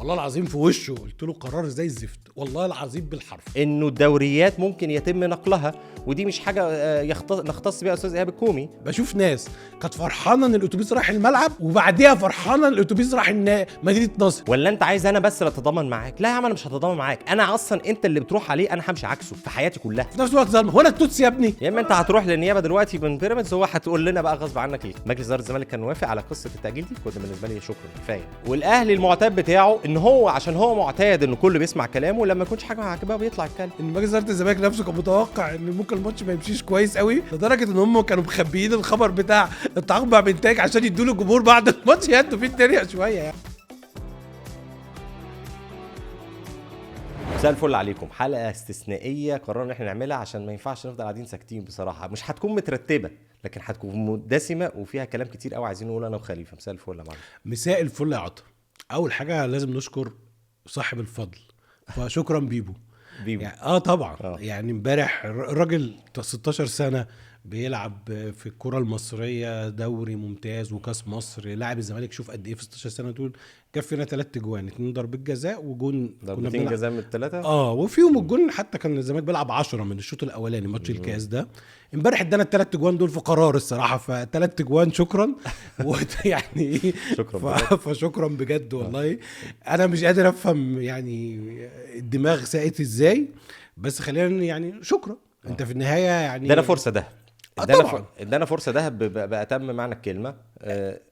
والله العظيم في وشه قلت له قرار زي الزفت، والله العظيم بالحرف. انه الدوريات ممكن يتم نقلها، ودي مش حاجه نختص بيها استاذ ايهاب الكومي. بشوف ناس كانت فرحانه ان الاتوبيس راح الملعب، وبعديها فرحانه ان الاتوبيس راح مدينه نصر. ولا انت عايز انا بس اللي اتضامن معاك؟ لا يا عم انا مش هتضامن معاك، انا اصلا انت اللي بتروح عليه انا همشي عكسه في حياتي كلها. في نفس الوقت ظلمه. هو انا التوتس يا ابني؟ يا اما انت هتروح للنيابه دلوقتي من بيراميدز، هو هتقول لنا بقى غصب عنك ليه. مجلس اداره الزمالك كان موافق على قصه التاجيل دي، كنت بالنسبه لي شكرا كفايه. والاهلي المعتاد بتاعه ان هو عشان هو معتاد ان كله بيسمع كلامه، لما يكونش حاجه عاجباه بيطلع يتكلم. ان مجلس اداره الزمالك نفسه كان متوقع ان ممكن الماتش ما يمشيش كويس قوي، لدرجه ان هم كانوا مخبيين الخبر بتاع التعاقد مع بنتاج عشان يدوا له الجمهور بعد الماتش يهدوا فيه الدنيا شويه يعني. مساء الفل عليكم. حلقه استثنائيه قررنا ان احنا نعملها عشان ما ينفعش نفضل قاعدين ساكتين. بصراحه مش هتكون مترتبه، لكن هتكون دسمه وفيها كلام كتير قوي عايزين نقوله انا وخليفه. مساء الفل يا معلم. مساء الفل يا عطا. اول حاجه لازم نشكر صاحب الفضل، فشكرا بيبو. يعني طبعا يعني امبارح الراجل 16 سنه بيلعب في الكره المصريه، دوري ممتاز وكاس مصر، لاعب الزمالك. شوف قد ايه في 16 سنه دول كفينا 3 جوان، 2 ضربات جزاء وجون. ضربتين جزاء من الثلاثه وفيهم الجون حتى كان الزمالك بيلعب 10 من الشوط الاولاني ماتش الكاس ده. امبارح ادانا ال3 جوان دول في قرار الصراحه، ف3 جوان شكرا. ويعني شكرا فشكرا بجد والله. انا مش قادر افهم يعني الدماغ ساقت ازاي، بس خلينا يعني شكرا. انت في النهايه يعني ادانا فرصه ده، ادانا فرصه ده بأتم معنى الكلمه.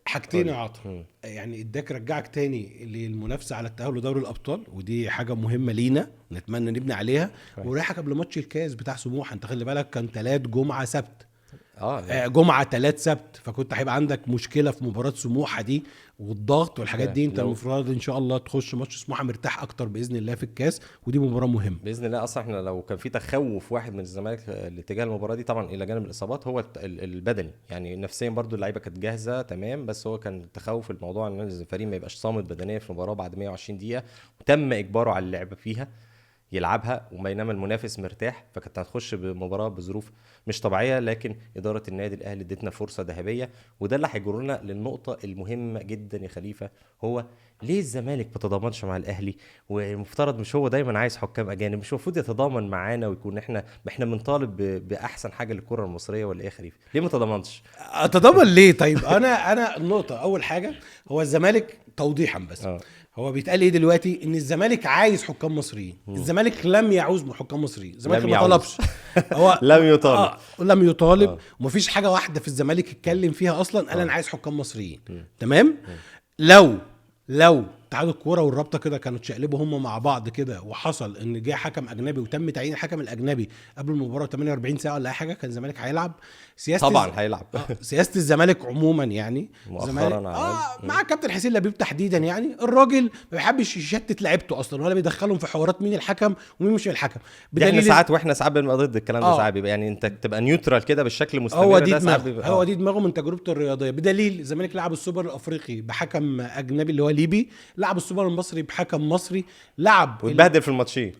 حاجتين يا عاطف، يعني اداك رجعك تاني للمنافسه على التاهل لدوري الابطال، ودي حاجه مهمه لينا نتمنى نبني عليها. وريحك قبل ماتش الكاس بتاع سموحه، انت خلي بالك كان 3 جمعه سبت، جمعه 3 سبت، فكنت هيبقى عندك مشكله في مباراه سموحه دي والضغط والحاجات دي. انت المفروض ان شاء الله تخش ماتش سموحه مرتاح اكتر باذن الله في الكاس، ودي مباراه مهمه باذن الله. اصلا احنا لو كان في تخوف واحد من الزمالك لاتجاه المباراه دي، طبعا الى جانب الاصابات، هو البدني. يعني نفسيا برضو اللعيبه كانت جاهزه تمام، بس هو كان تخوف الموضوع ان الفريق ما يبقاش صامد بدنيا في المباراه بعد 120 دقيقه، وتم اجباره على اللعب فيها يلعبها وبينما المنافس مرتاح. فكانت هتخش بمباراه بظروف مش طبيعيه، لكن اداره النادي الاهلي ادتنا فرصه ذهبيه. وده اللي هيجرنا للنقطه المهمه جدا يا خليفه، هو ليه الزمالك ما تضامنش مع الاهلي؟ والمفترض مش هو دايما عايز حكام اجانب؟ مش المفروض يتضامن معانا ويكون احنا بنطالب باحسن حاجه للكره المصريه؟ ولا ايه يا خليفه؟ ليه ما تضامنش؟ اتضامن ليه؟ طيب انا النقطه اول حاجه، هو الزمالك توضيحا بس هو بيتقال ايه دلوقتي؟ ان الزمالك عايز حكام مصريين. الزمالك لم يعوز حكام مصريين، الزمالك ما طلبش. هو لم يطالب. ومفيش حاجه واحده في الزمالك اتكلم فيها اصلا قال انا عايز حكام مصريين. تمام. لو اتحاد الكوره والرابطه كده كانوا تشقلبوا هم مع بعض كده، وحصل ان جه حكم اجنبي وتم تعيين الحكم الاجنبي قبل المباراه 48 ساعه ولا اي حاجه، كان الزمالك هيلعب. طبعا هيلعب. سياسه الزمالك عموما يعني مؤخرا مع كابتن حسين لبيب تحديدا، يعني الراجل ما بيحبش يشتت لعيبته اصلا، ولا بيدخلهم في حوارات مين الحكم ومين مش الحكم. يعني ساعات واحنا ساعات بنبقى ضد الكلام ده، ساعات بيبقى يعني انت تبقى نيوترال كده بالشكل مستمر. هو دي دماغه من تجربته الرياضيه. بدليل الزمالك لعب السوبر الافريقي بحكم اجنبي اللي هو ليبي، لعب السوبر المصري بحكم مصري، لعب واتبهدل في الماتشين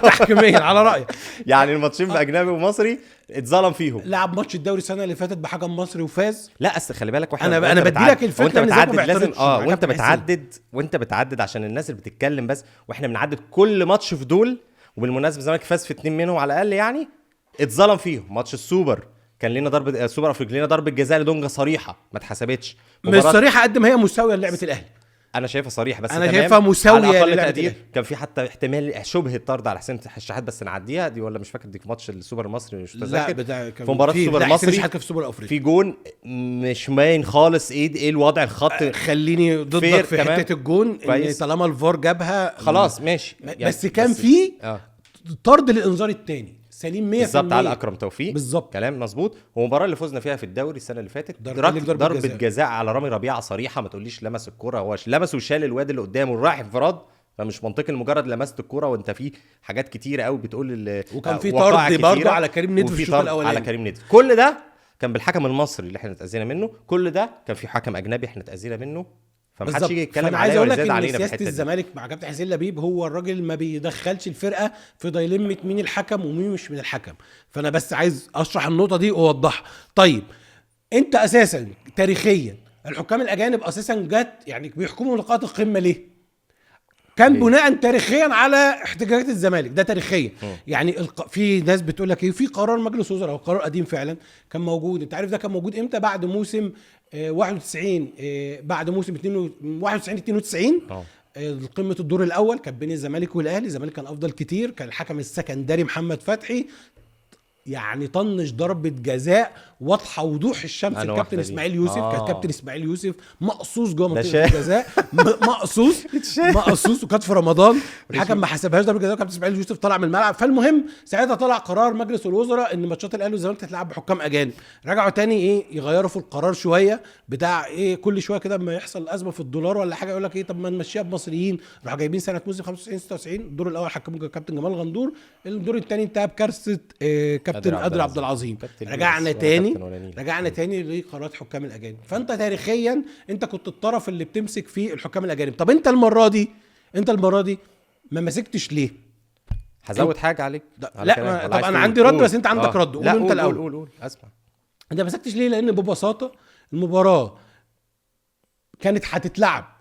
تحكيميا على رايك. يعني الماتشين باجنبي ومصري اتظلم فيهم. لعب ماتش الدوري السنه اللي فاتت بحكم مصري وفاز. لا خلي بالك، واحنا انا بديلك الفكره وانت بتعدد لازم وانت بتعدد عشان الناس اللي بتتكلم بس، واحنا بنعدد كل ماتش في دول. وبالمناسبه الزمالك فاز في 2 منهم على الاقل، يعني اتظلم فيهم. ماتش السوبر كان لينا ضربه، السوبر افريقيا لينا ضربه جزاء لدونجا صريحه ما اتحسبتش. مش صريحه قد ما هي مساويه للعبه الاهلي. انا شايفها صريحه، بس انا شايفها مساويه للتقدير. كان في حتى احتمال شبه الطرد على حسين الشحات، بس نعديها دي. ولا مش فاكر دي في ماتش السوبر المصري، مش متذكر. في مباراه السوبر المصري في جون مش باين خالص ايه الوضع الخط. خليني ضدك في حته الجون، ان طالما الفار جابها خلاص ماشي يعني. بس كان في طرد للانذار الثاني سليم 100% بالظبط على اكرم توفيق. بالظبط كلام مظبوط. والمباراه اللي فزنا فيها في الدوري السنه اللي فاتت ضربه جزاء على رامي ربيعه صريحه. ما تقوليش لمس الكره، هو لمس وشال الواد اللي قدامه رايح انفراد. فمش منطقي لمجرد لمست الكره وانت في حاجات كتيره قوي بتقول. وكان في طرد برضه على كريم ندفي في الشوط الاولاني، على كريم ندفي. كل ده كان بالحكم المصري اللي احنا اتاذينا منه، كل ده كان في حكم اجنبي احنا اتاذينا منه. فمحدش يجي يتكلم علينا ويزيد علينا في سياسه الزمالك مع كابتن حسين لبيب، هو الراجل ما بيدخلش الفرقه في دايلمه مين الحكم ومين مش من الحكم. فانا بس عايز اشرح النقطه دي واوضحها. طيب انت اساسا تاريخيا الحكام الاجانب اساسا جت يعني بيحكموا لقاءات القمه ليه؟ كان بناء تاريخيا على احتجاجات الزمالك، ده تاريخيا. يعني في ناس بتقول لك ايه، في قرار مجلس وزراء او قرار قديم فعلا كان موجود. انت عارف ده كان موجود امتى؟ بعد موسم 91 بعد موسم 91 92 قمه الدور الاول كانت بين الزمالك والاهلي. الزمالك كان افضل كتير، كان الحكم السكندري محمد فتحي يعني طنش ضربة جزاء واضحة وضوح الشمس الكابتن اسماعيل يوسف. كان كابتن اسماعيل يوسف مقصوص جوه منطقة الجزاء مقصوص وكانت في رمضان، الحكم ما حسبهاش ضربة جزاء، كابتن اسماعيل يوسف طلع من الملعب. فالمهم ساعتها طلع قرار مجلس الوزراء ان ماتشات الاهلي والزمالك تتلعب بحكام اجانب. رجعوا تاني ايه يغيروا في القرار شوية بتاع ايه، كل شوية كده لما يحصل ازمة في الدولار ولا حاجة يقول لك ايه طب ما نمشيها بمصريين. راحوا جايبين سنة موسم 95 96 الدور الاول حكمه كابتن جمال غندور، الدور الثاني انتهى بكارثة كابتن قادر عبد العظيم. رجعنا تاني لقرارات حكام الاجانب. فانت تاريخيا انت كنت الطرف اللي بتمسك فيه الحكام الاجانب. طب انت المره دي ما مسكتش ليه؟ هزود حاجه عليك لا طب انا عندي رد بس انت عندك رد. قول انت الاول. قول اسمع. انت ما مسكتش ليه؟ لان ببساطه المباراه كانت هتتلعب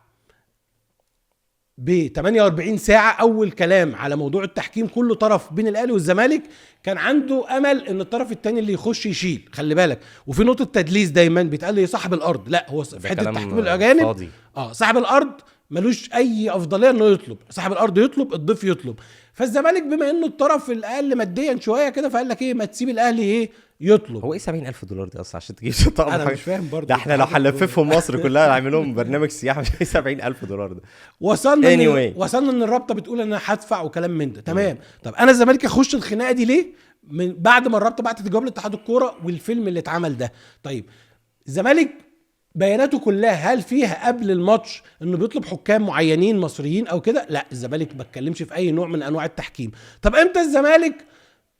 ب 48 ساعة. أول كلام على موضوع التحكيم كل طرف بين الأهلي والزمالك كان عنده أمل إن الطرف التاني اللي يخش يشيل. خلي بالك، وفي نقطة تدليس دايما بيتقال لي صاحب الأرض، لا هو في حتة التحكيم الأجانب صاحب الأرض ملوش أي أفضلية إنه يطلب، صاحب الأرض يطلب، الضيف يطلب. فالزمالك بما إنه الطرف الأقل ماديا شوية كده فقال لك إيه ما تسيب الأهلي إيه يطلب. هو ايه $70,000 دي اصلا عشان تجيب طقم؟ انا مش فاهم برضه. ده احنا لو هنلففهم مصر كلها نعمل لهم برنامج سياحه مش $70,000 ده. وصلنا ان الرابطه بتقول انا هدفع وكلام من ده. تمام. طب انا الزمالك اخش الخناقه دي ليه من بعد ما الرابطه بعتت جواب لاتحاد الكوره والفيلم اللي اتعمل ده؟ طيب الزمالك بياناته كلها هل فيها قبل الماتش انه بيطلب حكام معينين مصريين او كده؟ لا، الزمالك ما اتكلمش في اي نوع من انواع التحكيم. طب امتى الزمالك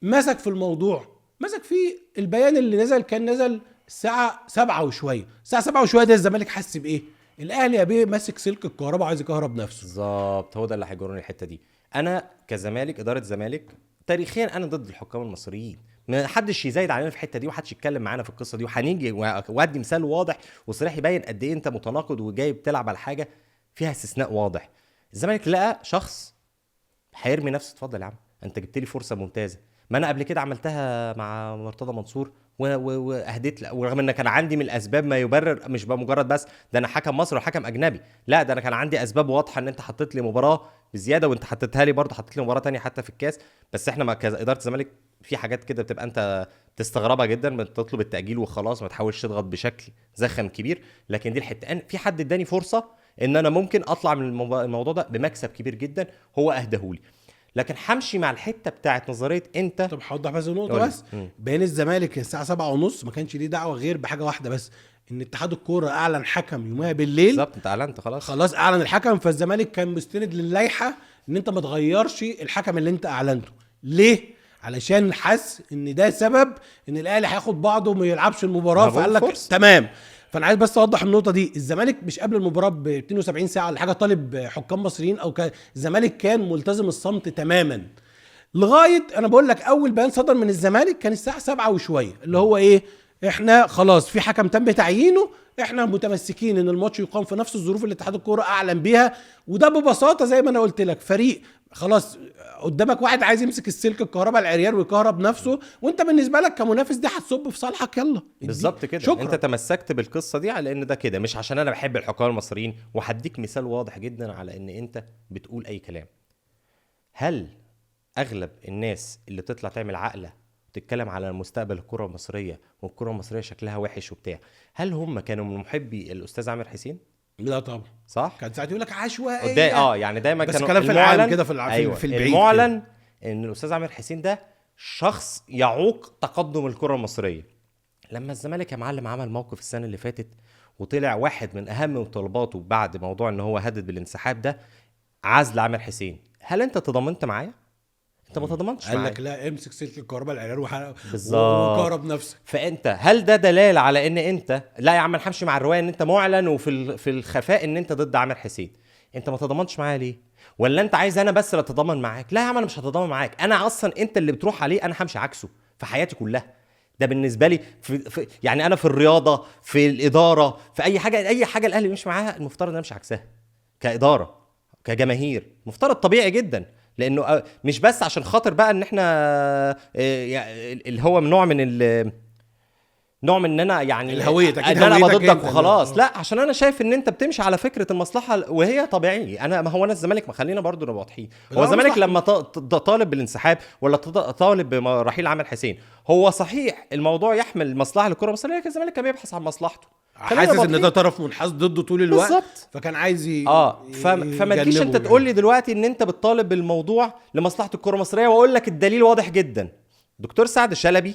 مسك في الموضوع؟ مسك فيه البيان اللي نزل، كان نزل الساعة 7 وشوية. الساعة 7 وشوية ده الزمالك حس بإيه؟ الأهلي يا بيه ماسك سلك الكهرباء عايز يكهرب نفسه. بالظبط، هو ده اللي هيجرني الحتة دي. أنا كزمالك إدارة زمالك تاريخيا أنا ضد الحكام المصريين، ما حدش يزايد علينا في الحتة دي وحدش يتكلم معانا في القصة دي، وهنيجي وادي مثال واضح وصريح يبين قد إيه أنت متناقض وجاي بتلعب على حاجة فيها استثناء واضح. الزمالك لقى شخص هيرمي نفسه. اتفضل يا عم، أنت جبت لي فرصة ممتازة، ما انا قبل كده عملتها مع مرتضى منصور واهديت، ورغم ان كان عندي من الاسباب ما يبرر، مش بمجرد بس ده انا حكم مصري وحكم اجنبي، لا ده انا كان عندي اسباب واضحه ان انت حطيت لي مباراه بزياده، وانت حطيتها لي برضه، حطيت لي مباراه تانية حتى في الكاس. بس احنا مع اداره الزمالك في حاجات كده بتبقى انت تستغربها جدا، بتطلب التاجيل وخلاص، ما تحاولش تضغط بشكل زخم كبير. لكن دي الحته في حد اداني فرصه ان انا ممكن اطلع من الموضوع ده بمكسب كبير جدا هو اهداهولي. لكن همشي مع الحته بتاعت نظريه انت. طب هوضح بس النقطه بس. بين الزمالك الساعه 7:30 ما كانش ليه دعوه غير بحاجه واحده بس، ان اتحاد الكوره اعلن حكم يومها بالليل. بالظبط، انت اعلنت خلاص اعلن الحكم. فالزمالك كان مستند للائحه ان انت ما تغيرش الحكم اللي انت اعلنته. ليه؟ علشان حس ان ده سبب ان الاهلي هياخد بعضه وما يلعبش المباراه، فقال لك تمام. فانا عايز بس اوضح النقطه دي. الزمالك مش قبل المباراه ب 72 ساعه ولا حاجه طالب حكام مصريين او الزمالك كان ملتزم الصمت تماما لغايه انا بقول لك اول بيان صدر من الزمالك كان الساعه 7 وشويه، اللي هو ايه، احنا خلاص في حكم تم تعيينه، احنا متمسكين ان الماتش يقام في نفس الظروف اللي اتحاد الكوره اعلن بيها. وده ببساطه زي ما انا قلت لك، فريق خلاص قدامك واحد عايز يمسك السلك الكهرباء العريان ويكهرب نفسه، وانت بالنسبه لك كمنافس دي هتصب في صالحك. يلا بالظبط كده. شكرا. انت تمسكت بالقصه دي على ان ده كده، مش عشان انا بحب الحكام المصريين. وهديك مثال واضح جدا على ان انت بتقول اي كلام. هل اغلب الناس اللي تطلع تعمل عقله تتكلم على مستقبل الكره المصريه والكره المصريه شكلها وحش وبتاع، هل هم كانوا من محبي الاستاذ عامر حسين؟ لا طبعا. صح، كان ساعات يقول لك عشوائيه يعني دايما كانوا كلام في العالم كده في أيوة في البعيد المعلن كده. ان الاستاذ عامر حسين ده شخص يعوق تقدم الكره المصريه. لما الزمالك يا معلم عمل موقف السنه اللي فاتت وطلع واحد من اهم طلباته بعد موضوع ان هو هدد بالانسحاب ده عزل عامر حسين، هل انت تضامنت معايا؟ انت ما تضمنتش معايا. قال لك لا امسك سلك الكهرباء العريان وكهرب نفسك. فانت هل ده دلاله على ان انت لا يا عم انا همشي مع الروايه ان انت معلن وفي الخفاء ان انت ضد عامر حسين؟ انت ما تضمنتش معايا ليه؟ ولا انت عايز انا بس اللي اتضامن معاك؟ لا يا عم انا مش هتضامن معاك، انا اصلا انت اللي بتروح عليه انا همشي عكسه في حياتي كلها. ده بالنسبه لي يعني انا في الرياضه، في الاداره، في اي حاجه الاهلي بيمشي معاها المفترض ان انا امشي عكسها كاداره. كجماهير مفترض طبيعي جدا، لانه مش بس عشان خاطر بقى ان احنا اللي هو نوع من ان انا يعني الهوية ان انا ضدك وخلاص، لا عشان انا شايف ان انت بتمشي على فكره المصلحه وهي طبيعي. انا ما هو انا الزمالك، ما خلينا برضو نبقى واضحين، هو الزمالك لما طالب بالانسحاب ولا طالب برحيل عامر حسين، هو صحيح الموضوع يحمل مصلحه للكره، بس لكن الزمالك كان بيبحث عن مصلحته، حاسس ان ده طرف منحاز ضده طول الوقت بالزبط. فكان عايز فما تجيش انت تقول لي دلوقتي ان انت بتطالب بالموضوع لمصلحه الكره المصريه، واقول لك الدليل واضح جدا. دكتور سعد شلبي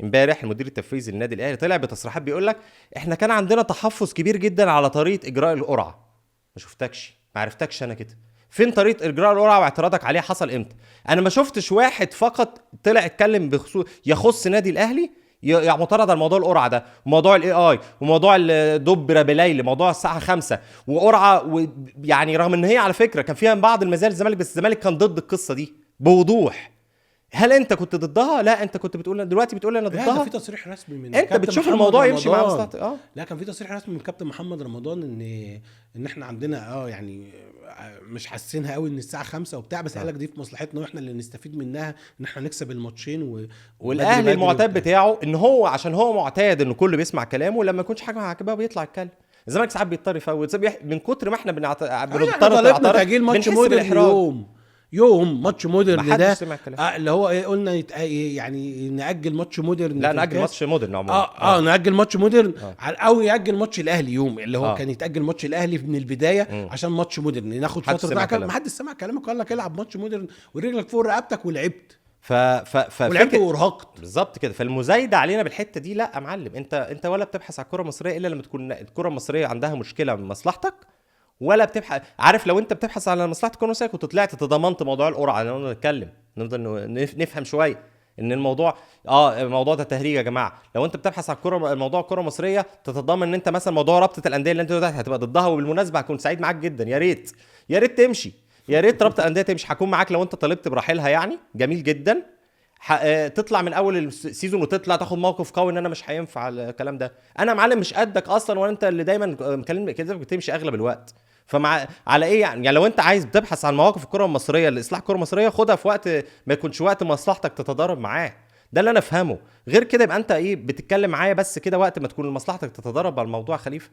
امبارح المدير التنفيذي للنادي الاهلي طلع بتصريحات بيقول لك احنا كان عندنا تحفظ كبير جدا على طريقه اجراء القرعه. ما شفتكش، ما عرفتكش انا كده. فين طريقه اجراء القرعه واعتراضك عليها حصل امتى؟ انا ما شفتش واحد فقط طلع اتكلم بخصوص يخص نادي الاهلي يعني معترض على موضوع القرعه ده، وموضوع الاي اي، وموضوع الدب بليل، موضوع الساعه 5 وقرعه يعني رغم ان هي على فكره كان فيها بعض المزايا للزمالك، بس الزمالك كان ضد القصه دي بوضوح. هل انت كنت ضدها؟ لا انت كنت بتقول دلوقتي بتقول انا ضدها. لا في تصريح رسمي من انت بتشوف الموضوع يمشي مع مصلحتك. لا كان في تصريح رسمي من كابتن محمد رمضان ان احنا عندنا يعني مش حاسينها قوي ان الساعه 5 وبتاع، بس قال لك دي في مصلحتنا واحنا اللي نستفيد منها ان احنا نكسب الماتشين والاهلي المعتاد بتاعه ان هو عشان هو معتاد انه كله بيسمع كلامه، لما يكونش حاجه عاجباه بيطلع يتكلم. الزمالك ساعات بيضطر يفوت من كتر ما احنا بنضطر تاجيل ماتش مودرن يوم ماتش مودرن ده اللي هو ايه قلنا يعني نأجل ماتش مودرن. لا نأجل ماتش مودرن عموما نأجل ماتش مودرن او يأجل ماتش الاهلي يوم اللي هو كان يتأجل ماتش الاهلي من البدايه عشان ماتش مودرن ناخد فتره. ما حدش سمع كلامك، قال لك العب ماتش مودرن ورجلك فوق رقبتك ولعبت ولعبت وارهقت بالظبط كده. فالمزايده علينا بالحته دي لا يا معلم، انت ولا بتبحث على الكره المصريه الا لما تكون الكره المصريه عندها مشكله من مصلحتك، ولا بتبحث. عارف لو انت بتبحث على مصلحه الكره المصريه كنت طلعت تضمنت موضوع القرعه، نتكلم نفضل نفهم شويه ان الموضوع الموضوع ده تهريج يا جماعه. لو انت بتبحث على الكره الموضوع الكره المصريه تتضمن ان انت مثلا موضوع رابطه الانديه اللي انت هتبقى ضدها، وبالمناسبه هكون سعيد معاك جدا، يا ريت تمشي، يا ريت رابطه الانديه تمشي، هكون معاك لو انت طالبت برحيلها، يعني جميل جدا. تطلع من اول السيزون وتطلع تاخد موقف قوي ان انا مش هينفع الكلام ده. انا معلم مش قدك اصلا، وانت اللي دايما مكلمني كده بتمشي اغلب الوقت. فمع على ايه يعني لو انت عايز بتبحث عن مواقف الكره المصريه لاصلاح الكره المصريه، خدها في وقت ما يكونش وقت مصلحتك تتضارب معاه. ده اللي انا افهمه. غير كده يبقى انت ايه بتتكلم معايا بس كده وقت ما تكون مصلحتك تتضارب على الموضوع. خليفه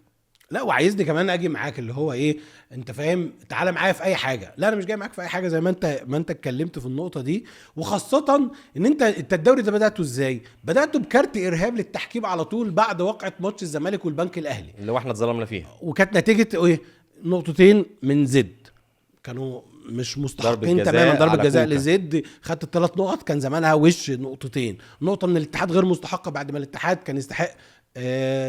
لا وعايزني كمان اجي معاك اللي هو ايه انت فاهم، تعالى معايا في اي حاجه. لا انا مش جاي معاك في اي حاجه زي ما انت اتكلمت في النقطه دي. وخاصه ان انت الدوري ده بداته ازاي؟ بداته بكارت ارهاب للتحكيم على طول بعد وقعه ماتش الزمالك والبنك الاهلي اللي احنا اتظلمنا فيها، وكانت نتيجه ايه؟ نقطتين من زد كانوا مش مستحقين تماما. ضربة جزاء لزد خدت الثلاث نقط، كان زمانها وش نقطتين. نقطه من الاتحاد غير مستحقه بعد ما الاتحاد كان يستحق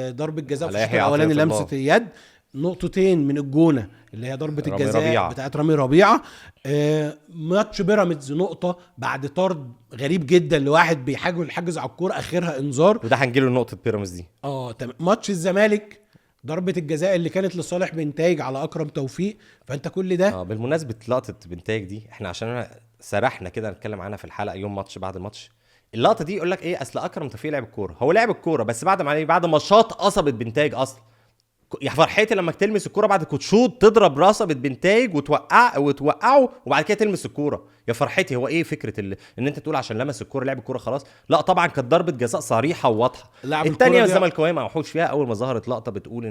ضربة جزاء في الشوط الاولاني لمسه يد. نقطتين من الجونه اللي هي ضربه الجزاء بتاعت رامي ربيعه. ماتش بيراميدز نقطه بعد طرد غريب جدا لواحد بيحاول يحجز على الكوره اخرها انذار، وده هنجيله نقطه بيراميدز دي. تمام. ماتش الزمالك ضربة الجزاء اللي كانت لصالح بنتايج على اكرم توفيق. فانت كل ده بالمناسبه لقطه بنتايج دي احنا عشان سرحنا كده نتكلم عنها في الحلقه يوم ماتش بعد الماتش. اللقطه دي يقول لك ايه؟ اصل اكرم توفيق لعب الكوره، هو لعب الكوره بس بعد ما شاط قصبت بنتايج. اصلا يا فرحتي لما تلمس الكوره بعد كوتشوت تضرب راسه بنتايج وتوقعه وبعد كده تلمس الكوره. يا فرحتي هو ايه فكره ان انت تقول عشان لمس الكوره لعب الكوره خلاص؟ لا طبعا كانت ضربه جزاء صريحه وواضحه. الثانيه الزملكاويه ما وحوش فيها اول ما ظهرت لقطه بتقول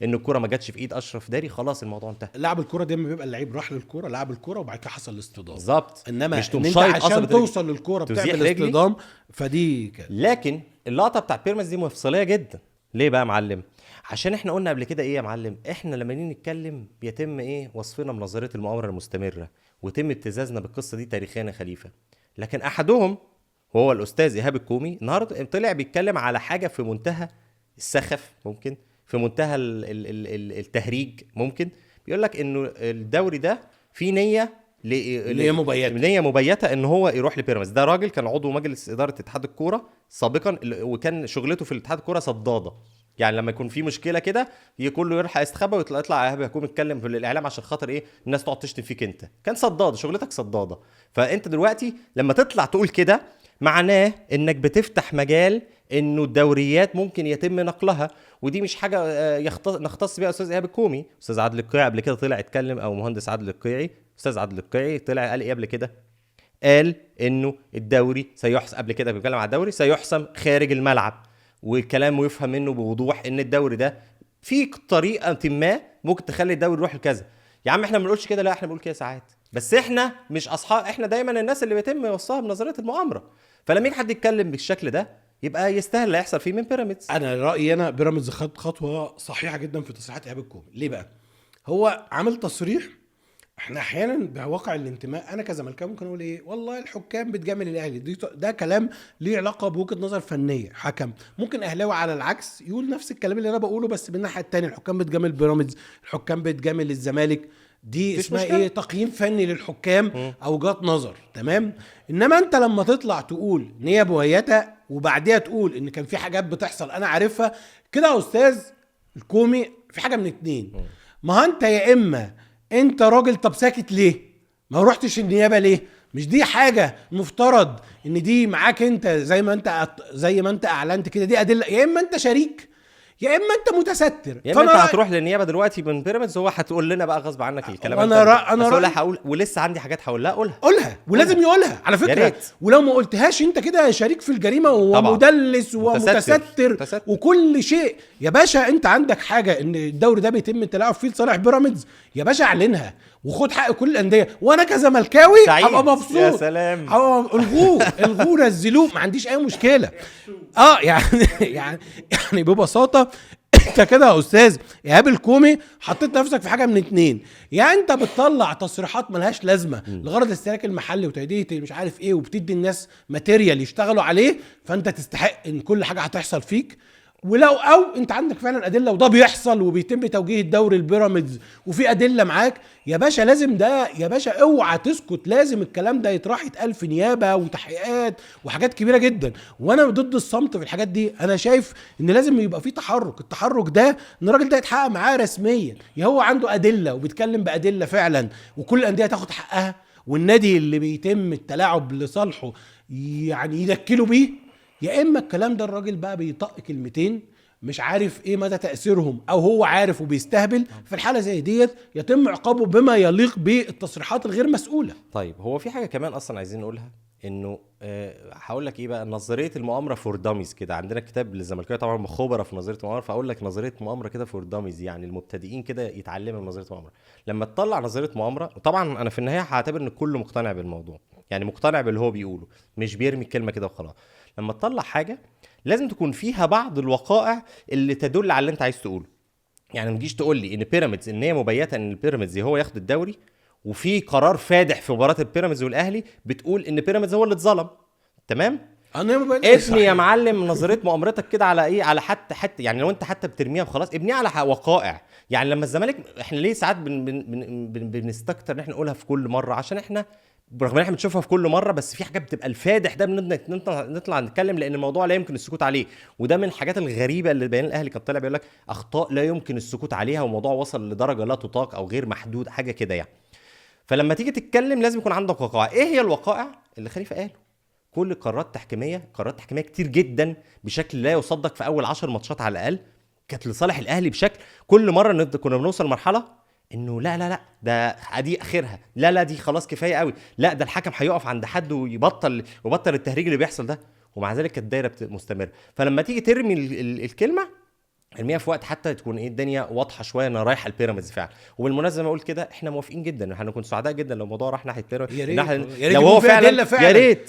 ان الكوره ما جاتش في ايد اشرف داري، خلاص الموضوع انتهى. لعب الكوره دايما بيبقى اللعيب راح للكوره لعب الكوره وبعد كده حصل الاصطدام بالظبط. انما انت عشان توصل للكوره بتعمل اصطدام فدي كده. لكن اللقطه بتاعت بيراميدز دي مفصليه جدا. ليه بقى يا معلم؟ عشان احنا قلنا قبل كده ايه يا معلم؟ احنا لما نيجي نتكلم بيتم ايه؟ وصفنا بنظريه المؤامره المستمره، ويتم ابتزازنا بالقصه دي تاريخيا يا خليفه. لكن احدهم وهو الاستاذ ايهاب الكومي النهارده طلع بيتكلم على حاجه في منتهى السخف، ممكن في منتهى التهريج، ممكن بيقول لك انه الدوري ده فيه نيه مبيته ان هو يروح لبيراميدز. ده راجل كان عضو مجلس اداره اتحاد الكوره سابقا، وكان شغلته في الاتحاد الكوره صداده. يعني لما يكون في مشكله كده كله يروح يستخبى ويطلع ايهاب يكون يتكلم في الاعلام عشان خاطر ايه؟ الناس تقعد تشتم فيك. انت كان صداده، شغلتك صداده. فانت دلوقتي لما تطلع تقول كده معناه انك بتفتح مجال انه الدوريات ممكن يتم نقلها، ودي مش حاجه نختص بيها استاذ ايهاب الكومي. استاذ عادل القيعي قبل كده طلع اتكلم، او مهندس عادل القيعي، استاذ عادل القيعي طلع قال ايه قبل كده؟ قال انه الدوري سيحسم، قبل كده بيتكلم على الدوري سيحسم خارج الملعب، والكلام يفهم منه بوضوح ان الدوري ده في طريقه ما ممكن تخلي الدوري يروح لكذا. يا عم احنا ما بنقولش كده، لا احنا بنقول كده ساعات، بس احنا مش اصحاب، احنا دايما الناس اللي بيتم يوصلها بنظريه المؤامره. فلما يجي حد يتكلم بالشكل ده يبقى يستاهل اللي هيحصل فيه من بيراميدز. انا رايي انا بيراميدز خد خطوه صحيحه جدا في تصريحات ايهاب الكومي. ليه بقى؟ هو عمل تصريح. احنا احيانا بواقع الانتماء انا كزملكاوي ممكن اقول ايه، والله الحكام بتجامل الاهلي، ده كلام ليه علاقه بوجهه نظر فنيه حكم. ممكن اهلاوي على العكس يقول نفس الكلام اللي انا بقوله، بس من الناحيه الثانيه الحكام بتجامل بيراميدز، الحكام بتجامل الزمالك. دي اسمها مشكلة. ايه؟ تقييم فني للحكام او وجهات نظر. تمام. انما انت لما تطلع تقول نيه بويته وبعديها تقول ان كان في حاجات بتحصل انا عارفها كده يا استاذ الكومي، في حاجه من اتنين. ما انت يا اما انت راجل طب ساكت ليه؟ ما رحتش النيابه ليه؟ مش دي حاجه مفترض ان دي معاك انت زي ما انت اعلنت كده، دي ادله. يا اما انت شريك يا اما انت متستر. يا اما انت هتروح للنيابه دلوقتي من بيراميدز، هو هتقول لنا بقى غصب عنك الكلام. انا هقول ولسه عندي حاجات هقولها، قولها ولازم يقولها على فكره. ولو ما قلتهاش انت كده شريك في الجريمه ومدلس ومتستر وكل شيء. يا باشا انت عندك حاجه ان الدوري ده بيتم التلاعب فيه لصالح بيراميدز، يا باشا اعلنها وخد حق كل الانديه. وانا كزملكاوي هبقى مبسوط. يا سلام. الغوه نزلوه، ما عنديش اي مشكله. يعني ببساطه انت كده يا استاذ ايهاب الكومي حطيت نفسك في حاجه من اتنين. يا انت بتطلع تصريحات ملهاش لازمه لغرض الاستهلاك المحلي وتهدئه مش عارف ايه، وبتدي الناس ماتيريال يشتغلوا عليه، فانت تستحق ان كل حاجه هتحصل فيك. او انت عندك فعلا ادله وده بيحصل وبيتم توجيه الدوري البيراميدز وفي ادله معاك، يا باشا لازم ده، يا باشا اوعى تسكت، لازم الكلام ده يتراح يتقال في نيابه وتحقيقات وحاجات كبيره جدا. وانا ضد الصمت في الحاجات دي. انا شايف ان لازم يبقى في تحرك. التحرك ده ان الراجل ده يتحقق معاه رسميا، يا هو عنده ادله وبيتكلم بادله فعلا وكل الانديه تاخد حقها، والنادي اللي بيتم التلاعب لصالحه يعني يدكلوا بيه. يا اما الكلام ده الراجل بقى بيطق كلمتين مش عارف ايه مدى تأثيرهم، او هو عارف وبيستهبل. في الحالة زي ديت يتم عقابه بما يليق بالتصريحات الغير مسؤولة. طيب هو في حاجة كمان اصلا عايزين نقولها، انه هقول لك ايه بقى، نظريه المؤامره فور داميز كده. عندنا كتاب للزمالكاويه طبعا خبره في نظريه المؤامره، فاقول لك نظريه مؤامره كده فور داميز، يعني المبتدئين كده يتعلموا من نظريه المؤامره. لما تطلع نظريه مؤامره، طبعا انا في النهايه هعتبر ان الكل مقتنع بالموضوع، يعني مقتنع باللي هو بيقوله، مش بيرمي الكلمه كده وخلاص. لما تطلع حاجه لازم تكون فيها بعض الوقائع اللي تدل على اللي انت عايز تقوله. يعني ما تجيش تقول لي ان بيراميدز، ان هي مبيته ان البيراميدز هو ياخد الدوري، وفي قرار فادح في مباراه البيراميدز والاهلي بتقول ان بيراميدز هو اللي اتظلم. تمام، ابني يا معلم نظريه مؤامرتك كده على ايه، على حتى يعني لو انت حتى بترميها وخلاص ابنيها على وقائع. يعني لما الزمالك، احنا ليه ساعات بنستكتر ان احنا نقولها في كل مره، عشان احنا برغم ان احنا بنشوفها في كل مره، بس في حاجات بتبقى الفادح ده نطلع نتكلم، لان الموضوع لا يمكن السكوت عليه. وده من الحاجات الغريبه اللي بيان الاهلي كان طالع بيقول لك اخطاء لا يمكن السكوت عليها، والموضوع وصل لدرجه لا تطاق او غير محدود، حاجه كده يعني. فلما تيجي تتكلم لازم يكون عندك وقائع. ايه هي الوقائع اللي خليفه قاله؟ كل قرارات تحكيميه كتير جدا بشكل لا يصدق في اول 10 ماتشات على الاقل كانت لصالح الاهلي، بشكل كل مره كنا بنوصل لمرحله انه لا ده دي اخرها، لا دي خلاص كفايه قوي، لا ده الحكم هيقف عند حد ويبطل التهريج اللي بيحصل ده. ومع ذلك الدايره مستمره. فلما تيجي ترمي الكلمه ارميها في وقت حتى تكون ايه الدنيا واضحه شويه انا رايحه البيراميدز فعلا. وبالمناسبه ما اقول كده احنا موافقين جدا، هنكون سعداء جدا لو الموضوع راح ناحيه البيراميدز، لو هو فعلا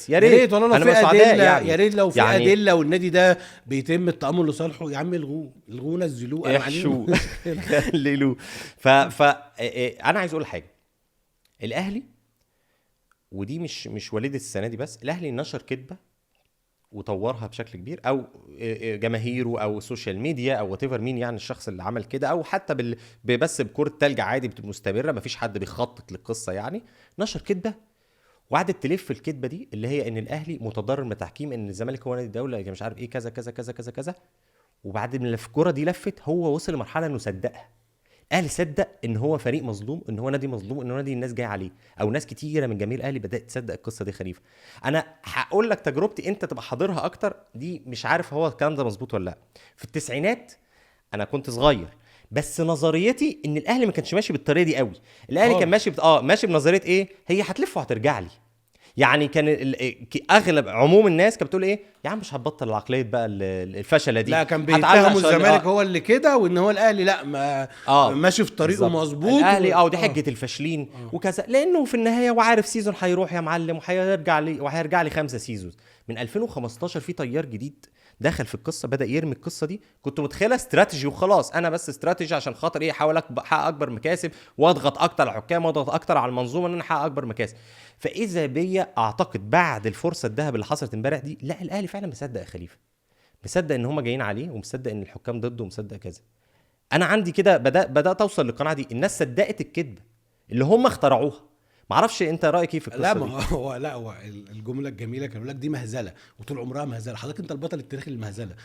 يا ريت والله لو في ادله يعني. يا ريت لو في ادله والنادي ده بيتم التامل لصالحه، يا عم الغوه نزلوه خليلوه. انا عايز اقول حاجه، الاهلي ودي مش وليده السنه دي بس، الاهلي نشر كذبه وطورها بشكل كبير، او جماهيره او السوشيال ميديا او واتيفر مين يعني الشخص اللي عمل كده، او حتى بس بكره تلج عادي مستمره مفيش حد بيخطط للقصه يعني، نشر كذبه وقعدت تلف الكذبه دي اللي هي ان الاهلي متضرر من التحكيم، ان الزمالك هو نادي الدوله مش عارف ايه كذا كذا كذا كذا كذا. وبعد ما الكوره دي لفت هو وصل لمرحله انه صدقها. الاهلي صدق ان هو فريق مظلوم، ان هو نادي مظلوم، ان هو نادي الناس جايه عليه، او ناس كتيره من جماهير الاهلي بدات تصدق القصه دي. خليفه انا هقول لك تجربتي، انت تبقى حاضرها اكتر، دي مش عارف هو الكلام ده مظبوط ولا لا. في التسعينات انا كنت صغير، بس نظريتي ان الاهلي ما كانش ماشي بالطريقه دي قوي. الاهلي كان ماشي ماشي بنظريه ايه، هي هتلف وهترجع لي. يعني كان اغلب عموم الناس كانت بتقول ايه، يا عم مش هتبطل العقليه بقى الفشله دي. لا كان بيتهموا الزمالك هو اللي كده، وان هو الاهلي لا ما ماشي في طريقه مظبوط. الاهلي دي حجه الفاشلين وكذا، لانه في النهايه وعارف سيزون هيروح يا معلم، وهيرجع لي 5 سيزونز. من 2015 في تيار جديد دخل في القصه، بدا يرمي القصه دي. كنت متخيلها استراتيجي وخلاص، انا بس استراتيجي عشان خاطر ايه، احاول احقق اكبر مكاسب واضغط اكتر على الحكام واضغط اكتر على المنظومه ان انا احقق اكبر مكاسب. فاذا بيا اعتقد بعد الفرصه الذهب اللي حصلت امبارح دي، لا الاهلي فعلا مصدق يا خليفه، مصدق ان هم جايين عليه، ومصدق ان الحكام ضده، ومصدق كذا. انا عندي كده بدات اوصل للقناعه دي. الناس صدقت الكذبه اللي هم اخترعوها. معرفش انت رايك ايه في القصه دي؟ لا هو الجمله الجميله كانوا يقول لك دي مهزله، وطول عمرها مهزله. حضرتك انت البطل التاريخي للمهزله.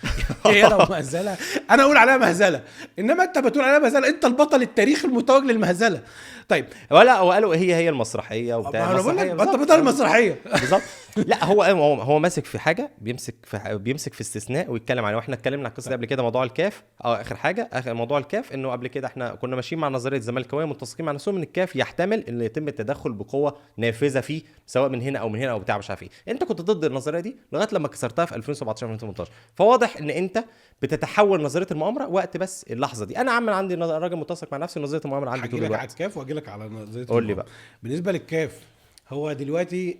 هي لو مهزله انا اقول عليها مهزله، انما انت بتقول عليها مهزله، انت البطل التاريخي المتوج للمهزله. طيب ولا وقالوا هي المسرحيه وبتاع المسرحيه، انت بطل المسرحيه بالظبط. لا هو ماسك في حاجه، بيمسك في استثناء ويتكلم عليه. واحنا اتكلمنا على القصه دي قبل كده، موضوع الكاف اخر موضوع الكاف، انه قبل كده احنا كنا ماشيين مع نظريه الزمالكاويه متسقين مع نفسهم ان الكاف يحتمل ان يتم التدخل بقوه نافذه فيه، سواء من هنا او من هنا او بتاع مش عارف ايه. انت كنت ضد النظريه دي لغايه لما كسرتها في 2017 2018. فواضح ان انت بتتحول نظريه المؤامره وقت بس اللحظه دي. انا عندي راجل متسق مع نفسي، نظريه المؤامره عندي طول الوقت. على الكاف واجي لك على نظريه قول لي بقى. بالنسبه للكاف، هو دلوقتي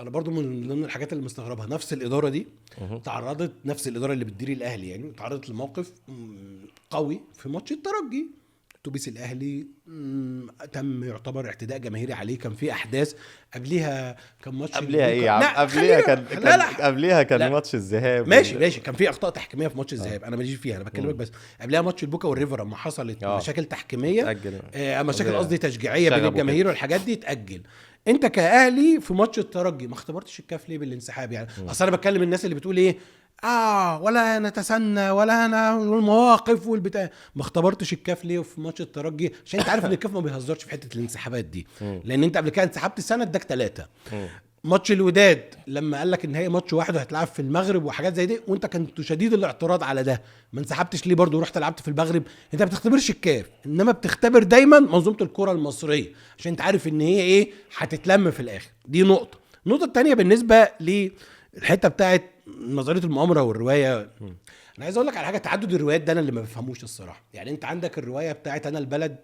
انا برضو من ضمن الحاجات اللي مستغربها، نفس الاداره دي تعرضت، نفس الاداره اللي بتدير الاهلي يعني تعرضت لموقف قوي في ماتش الترجي. اتوبيس الاهلي تم يعتبر اعتداء جماهيري عليه. كان في احداث قبليها، كان ماتش قبليها ايه يا عم؟ قبليها كان ماتش الذهاب. ماشي كان في اخطاء تحكيميه في ماتش الذهاب، انا ماليش فيها، انا بكلمك بس قبليها ماتش البوكا والريفر لما حصلت مشاكل تحكيميه، مشاكل قصدي تشجيعيه بين الجماهير والحاجات دي اتاجل. انت كاهلي في ماتش الترجي ما اختبرتش الكاف ليه بالانسحاب يعني؟ اصل انا بتكلم الناس اللي بتقول ايه ولا نتسنى ولا انا والمواقف والبتاع، ما اختبرتش الكاف ليه في ماتش الترجي؟ عشان انت عارف ان الكاف ما بيهزرش في حته الانسحابات دي، لان انت قبل كده انسحبت السنه اداك 3. ماتش الوداد لما قال لك ان هي ماتش واحد وهتلعب في المغرب وحاجات زي دي، وانت كنت شديد الاعتراض على ده، ما انسحبتش ليه برضو ورحت لعبت في المغرب؟ انت ما بتختبرش الكاف، انما بتختبر دايما منظومه الكره المصريه، عشان انت عارف ان هي ايه هتتلم في الاخر. دي نقطه. النقطه الثانيه بالنسبه للحته بتاعت نظريه المؤامره والروايه، انا عايز اقول لك على حاجه. تعدد الروايات ده انا اللي ما بفهموش الصراحه. يعني انت عندك الروايه بتاعت انا البلد،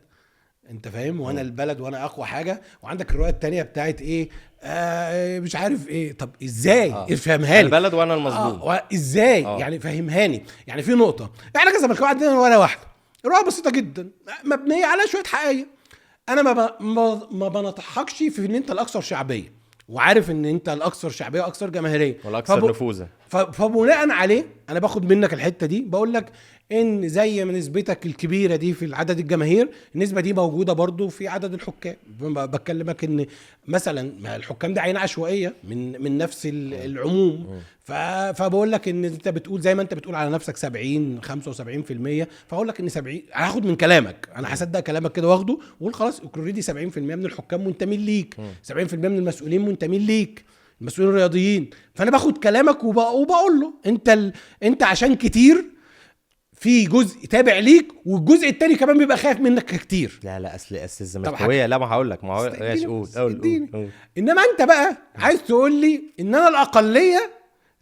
انت فاهم، وانا البلد وانا اقوى حاجه، وعندك الروايه التانية بتاعت ايه مش عارف ايه. طب ازاي افهمها لي؟ البلد وانا المظلوم ازاي يعني فهمهاني. يعني في نقطه احنا كزملكاويه عندنا ولا واحده روايه بسيطه جدا مبنيه على شويه حقائق. انا ما بنضحكش في ان انت الاكثر شعبيه، وعارف ان انت الاكثر شعبيه واكثر جماهيريه والاكثر نفوذا، فبناء عليه انا باخد منك الحته دي، بقول لك ان زي ما نسبتك الكبيره دي في عدد الجماهير، النسبه دي موجوده برضو في عدد الحكام. بكلمك ان مثلا الحكام ده عين عشوائيه من نفس العموم، فبقول لك ان انت بتقول زي ما انت بتقول على نفسك 70 75%، فاقول لك ان 70 هاخد من كلامك، انا هصدق كلامك كده واخده واقول خلاص اوريدي 70% من الحكام منتمين ليك، 70% من المسؤولين منتمين ليك، المسؤولين الرياضيين. فانا باخد كلامك وبقول له انت عشان كتير في جزء تابع ليك، والجزء التاني كمان بيبقى خايف منك كتير. لا اصل الزمالكاويه، لا ما هقول لك، ما هو ايش قول. انما انت بقى عايز تقول لي ان انا الاقليه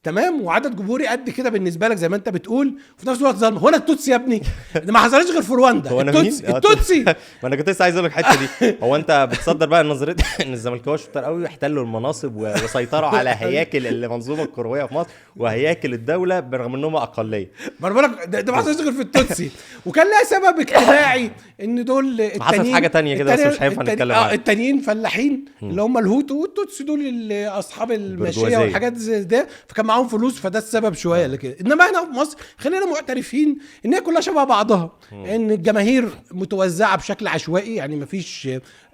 تمام، وعدد جمهوري قد كده بالنسبه لك زي ما انت بتقول، وفي نفس الوقت ظلم. هو انا التوتسي يا ابني؟ ده ما حصلش غير في رواندا. التوتسي ما انا كنت لسه عايز اقول لك الحته دي. هو انت بتصدر بقى النظريه ان الزمالكاويه شطار قوي يحتلوا المناصب وسيطروا على هياكل المنظومه الكرويه في مصر وهياكل الدوله برغم انهم اقليه. ما انا بقول لك ده ما حصلش غير في التوتسي، وكان لها سبب اجتماعي ان دول التانيين حاجه تانية كده بس مش هينفع نتكلم عنها. التانيين فلاحين اللي هم الهوتو، والتوتسي دول اصحاب الماشيه والحاجات زي ده، فكان معاهم فلوس، فده السبب شويه لكده. انما احنا في مصر خلينا معترفين ان هي كلها شبه بعضها، ان الجماهير متوزعه بشكل عشوائي، يعني مفيش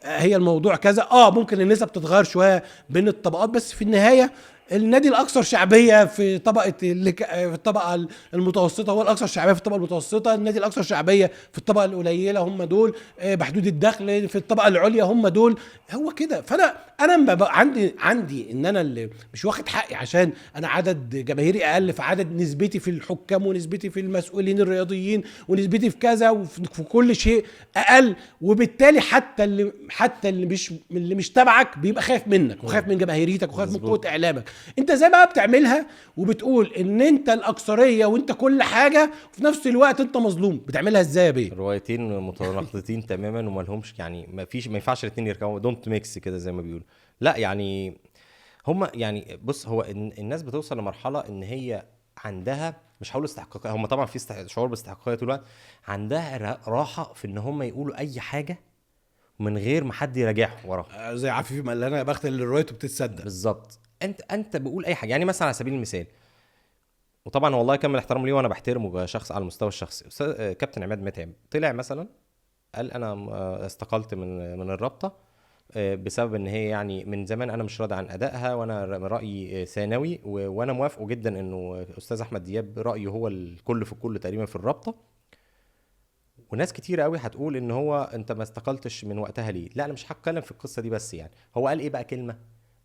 هي الموضوع كذا. ممكن النسب تتغير شويه بين الطبقات، بس في النهايه النادي الاكثر شعبيه في طبقه في الطبقه المتوسطه هو الاكثر شعبيه في الطبقه المتوسطه، النادي الاكثر شعبيه في الطبقه القليله هم دول، بحدود الدخل في الطبقه العليا هم دول. هو كده. فانا بقى عندي ان انا اللي مش واخد حقي عشان انا عدد جماهيري اقل، فعدد نسبتي في الحكام ونسبتي في المسؤولين الرياضيين ونسبتي في كذا وفي كل شيء اقل، وبالتالي حتى اللي مش تبعك بيبقى خايف منك وخايف من جماهيريتك وخايف من قوه اعلامك. انت زي بقى بتعملها وبتقول ان انت الاكثريه وانت كل حاجه، وفي نفس الوقت انت مظلوم. بتعملها ازاي يا بيه؟ روايتين متناقضتين تماما وما لهمش يعني ما ينفعش الاثنين يركبوا دونت ميكس كده زي ما بيقولوا. لا يعني هم يعني بص، هو الناس بتوصل لمرحله ان هي عندها مش هقول استحقاقيه، هم طبعا في شعور باستحقاقيه طول الوقت، عندها راحه في ان هم يقولوا اي حاجه من غير ما حد يراجعهم وراها. زي عفيفي ما اللي انا بخت اللي روايته بتتصدق بالظبط. انت بقول اي حاجه، يعني مثلا على سبيل المثال، وطبعا والله كامل احترام ليه وانا بحترمه كشخص على المستوى الشخصي، كابتن عماد متعب طلع مثلا قال انا استقلت من الرابطه بسبب ان هي يعني من زمان انا مش راضي عن ادائها، وانا رايي ثانوي، وانا موافقه جدا انه استاذ احمد دياب رايه هو الكل في الكل تقريبا في الرابطه. وناس كتير قوي هتقول ان هو انت ما استقلتش من وقتها ليه. لا انا مش هتكلم في القصه دي، بس يعني هو قال ايه بقى كلمه،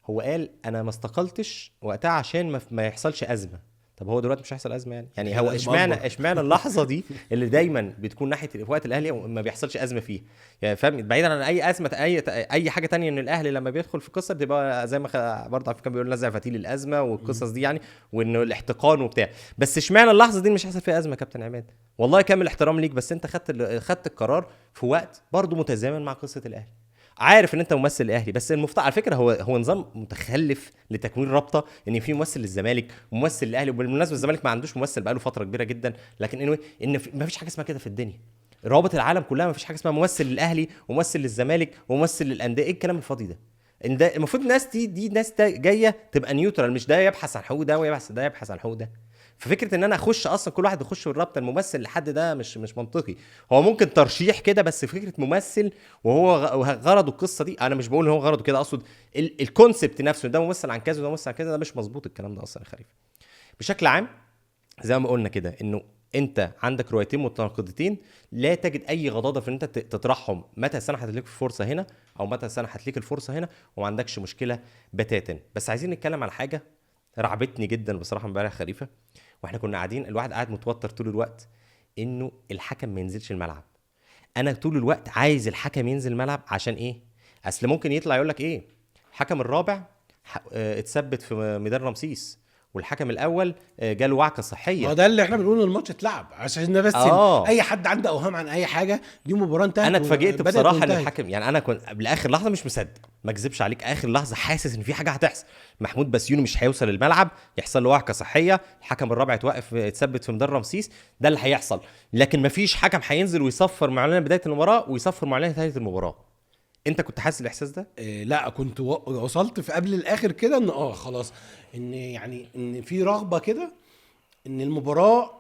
هو قال انا ما استقلتش وقتها عشان ما يحصلش ازمه. طب هو دلوقتي مش هيحصل ازمه يعني هو اشمعنى اللحظه دي اللي دايما بتكون ناحيه وقت الاهلي ما بيحصلش ازمه فيه يعني، فاهم؟ بعيدا عن اي ازمه اي حاجه تانية، ان الاهلي لما بيدخل في قصه بتبقى زي ما برضه على فكره بيقول نزع فتيل الازمه والقصص دي يعني، وانه الاحتقان وبتاع. بس اشمعنى اللحظه دي مش هيحصل فيها ازمه؟ كابتن عماد والله كامل احترام ليك، بس انت خدت القرار في وقت برضه متزامن مع قصه الاهلي. عارف ان انت ممثل الاهلي، بس المفترض على فكره هو نظام متخلف لتكوين رابطه ان في ممثل للزمالك وممثل الاهلي. وبالمناسبه الزمالك ما عندوش ممثل بقاله فتره كبيره جدا، لكن ان ما فيش حاجه اسمها كده في الدنيا. روابط العالم كلها ما فيش حاجه اسمها ممثل للاهلي وممثل للزمالك وممثل للانديه. ايه الكلام الفاضي ده؟ ان ده المفروض الناس دي ناس جايه تبقى نيوترال، مش ده يبحث عن حقوق ده ده يبحث عن حقوق ده. ففكره ان انا اخش اصلا كل واحد يخش في الرابطه الممثل لحد ده مش منطقي. هو ممكن ترشيح كده، بس فكره ممثل وهو غرضه القصه دي، انا مش بقول ان هو غرضه كده، اقصد الكونسبت نفسه ده ممثل عن كذا وده ممثل عن كذا، ده مش مظبوط الكلام ده اصلا يا خليفه. بشكل عام زي ما قلنا كده انه انت عندك روايتين متناقضتين، لا تجد اي غضاضه في ان انت تطرحهم متى سنحت لك الفرصه هنا او متى سنحت لك الفرصه هنا، وما عندكش مشكله بتاتا. بس عايزين نتكلم على حاجه رعبتني جدا بصراحه امبارح خليفه، واحنا كنا قاعدين الواحد قاعد متوتر طول الوقت انه الحكم ما ينزلش الملعب. انا طول الوقت عايز الحكم ينزل الملعب عشان ايه؟ اصل ممكن يطلع يقول لك ايه، الحكم الرابع اتثبت في ميدان رمسيس، والحكم الاول جاله وعكه صحيه. ما ده اللي احنا بنقول الماتش اتلعب عشان بس اي حد عنده اوهام عن اي حاجه، دي مباراه انتهت. انا اتفاجئت بصراحه ان الحكم، يعني انا كنت لاخر لحظه مش مصدق، ما اكذبش عليك، اخر لحظه حاسس ان في حاجه هتحصل، محمود بسيوني مش هيوصل الملعب، يحصل له وعكه صحيه، الحكم الرابع يتثبت في ميدان رمسيس، ده اللي هيحصل. لكن ما فيش حكم هينزل ويصفر معلنه بدايه المباراه ويصفر معلنه نهايه المباراه. انت كنت حاسس الاحساس ده؟ لا كنت وصلت في قبل الاخر كده ان خلاص، ان يعني ان في رغبه كده ان المباراه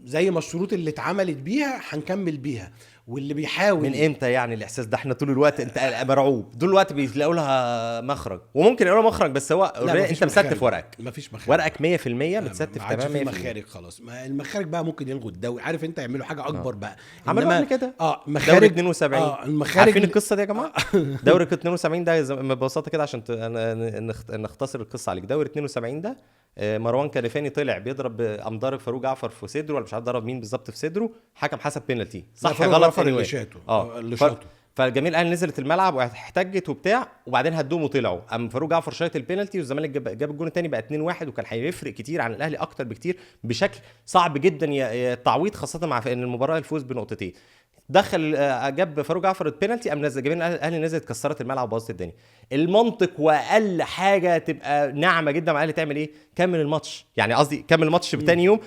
زي ما الشروط اللي اتعملت بيها هنكمل بيها. واللي بيحاول من امتى يعني الاحساس ده؟ احنا طول الوقت انت مرعوب، طول الوقت بيلاقوا لها مخرج، وممكن يلاقوا لها مخرج، بس هو انت مستف ورقك، مفيش مخارج، ورقك 100% متستف تمام 100%. مخارج خلاص، ما المخارج بقى ممكن يلغوا الدوري، عارف انت، يعملوا حاجه اكبر بقى. عملوا قبل كده مخارج دوري 72 المخارج عارفين القصه دي يا جماعه؟ دوري 72 ده ببساطه كده عشان نختصر القصه عليك. دوري 72 ده مروان كاليفاني طلع بيضرب ضارب فاروق جعفر في صدره، ولا مش عارف ضرب مين بالظبط في صدره، حكم حسب بينالتي صح غلط اللي شاته اللي شاته. فالجميع الاهلي نزلت الملعب واحتجت وبتاع، وبعدين هدوهم وطلعوا، قام فاروق جعفر شايط البينالتي والزمالك جاب الجون الثاني بقى 2-1، وكان هيفرق كتير عن الاهلي اكتر بكتير بشكل صعب جدا التعويض، خاصه مع ان المباراه الفوز بنقطتين. دخل جاب فاروق جعفر البينالتي، قام نزل جايبين الاهلي نزلت كسرت الملعب وبوظت الدنيا. المنطق واقل حاجه تبقى ناعمه جدا مع الاهلي تعمل ايه؟ كمل الماتش، يعني قصدي كمل الماتش بتاني يوم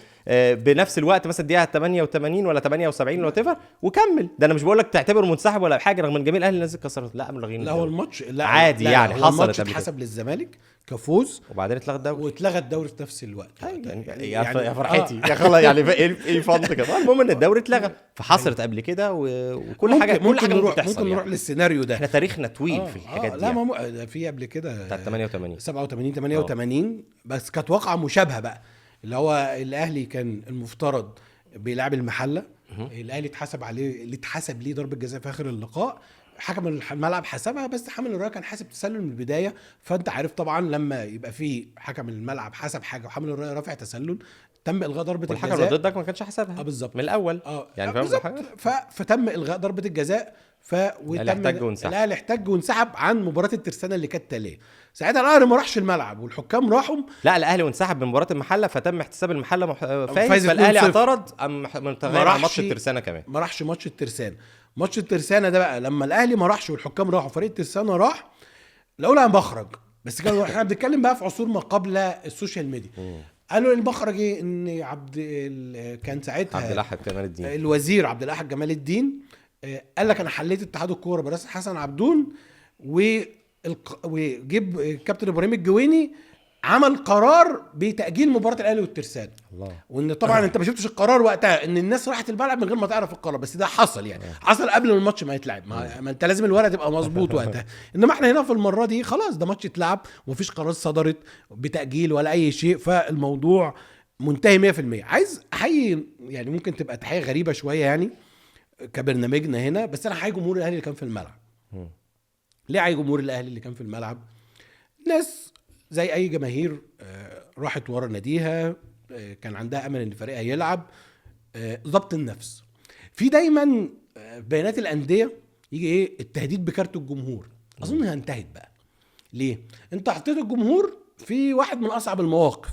بنفس الوقت، مثلا الدقيقه 88 ولا 78 ولا تفر، وكمل. ده انا مش بقول لك تعتبره منسحب ولا حاجه، رغم ان جميع الاهلي نزل كسرت، لا ملغين. لا هو الماتش عادي يعني حصلت الماتش اتحسب للزمالك كفوز، وبعدين اتلغى الدوري واتلغى الدوري في نفس الوقت. يا فرحتي يا خلاص يعني ايه فضل كده. المهم ان الدوري اتلغى، فحصلت قبل كده وكل حاجه ممكن نروح بتحصل نروح للسيناريو ده. احنا تاريخنا طويل في الحاجات دي. لا ما في قبل كده بتاعت 88 88 بس كانت واقعه مشابهه بقى، اللي هو الاهلي كان المفترض بيلعب المحله، الاهلي اتحسب عليه، اللي اتحسب ليه ضربه جزاء في اخر اللقاء، حكم الملعب حسبها، بس حامل الرايه كان حاسب تسلل من البدايه. فانت عارف طبعا لما يبقى في حكم الملعب حسب حاجه وحامل الرايه رافع تسلل، تم الغاء ضربه الجزاء، والحكم اللي ضدك ما كانش حسبها بالظبط من الاول يعني فاهم. فتم الغاء ضربه الجزاء، الاهلي احتج وانسحب عن مباراه الترسانه اللي كانت تاليه. ساعتها الاهلي ما راحش الملعب والحكام راحوا، لا الاهلي وانسحب من مباراه المحله، فتم احتساب المحله فايز، فالاهلي اعترض متغير على ماتش الترسانه كمان، ما راحش ماتش الترسانه. ماتش الترسانه ده بقى لما الاهلي ما راحش والحكام راحوا، فريق الترسانه راح، الاولى مخرج. بس كانوا احنا بنتكلم بقى في عصور ما قبل السوشيال ميديا. قالوا المخرج ايه؟ ان كان ساعتها عبد الأحد جمال الدين، الوزير عبد الأحد جمال الدين، قال لك انا حليت اتحاد الكوره برئاسه حسن عبدون، وجيب كابتن ابراهيم الجويني عمل قرار بتأجيل مباراة الأهلي والترسانة. وإن طبعا أنت ما شفتش القرار وقتها، إن الناس راحت الملعب من غير ما تعرف القرار، بس ده حصل يعني حصل قبل الماتش ما يتلعب. ما أنت لازم الورقة تبقى مظبوط وقتها. إنما إحنا هنا في المرة دي خلاص ده ماتش اتلعب ومفيش قرار صدرت بتأجيل ولا أي شيء، فالموضوع منتهي 100%. عايز أحيي يعني، ممكن تبقى تحية غريبة شوية يعني كبرنامجنا هنا، بس أنا أحيي جمهور الأهلي اللي كان في الملعب. ليه أحيي جمهور الأهلي اللي كان في الملعب؟ ناس زي اي جماهير راحت ورا ناديها، كان عندها امل ان فريقها يلعب، ضبط النفس. في دايما بيانات الانديه يجي ايه؟ التهديد بكارت الجمهور. اظن هنتهت بقى. ليه؟ انت حطيت الجمهور في واحد من اصعب المواقف،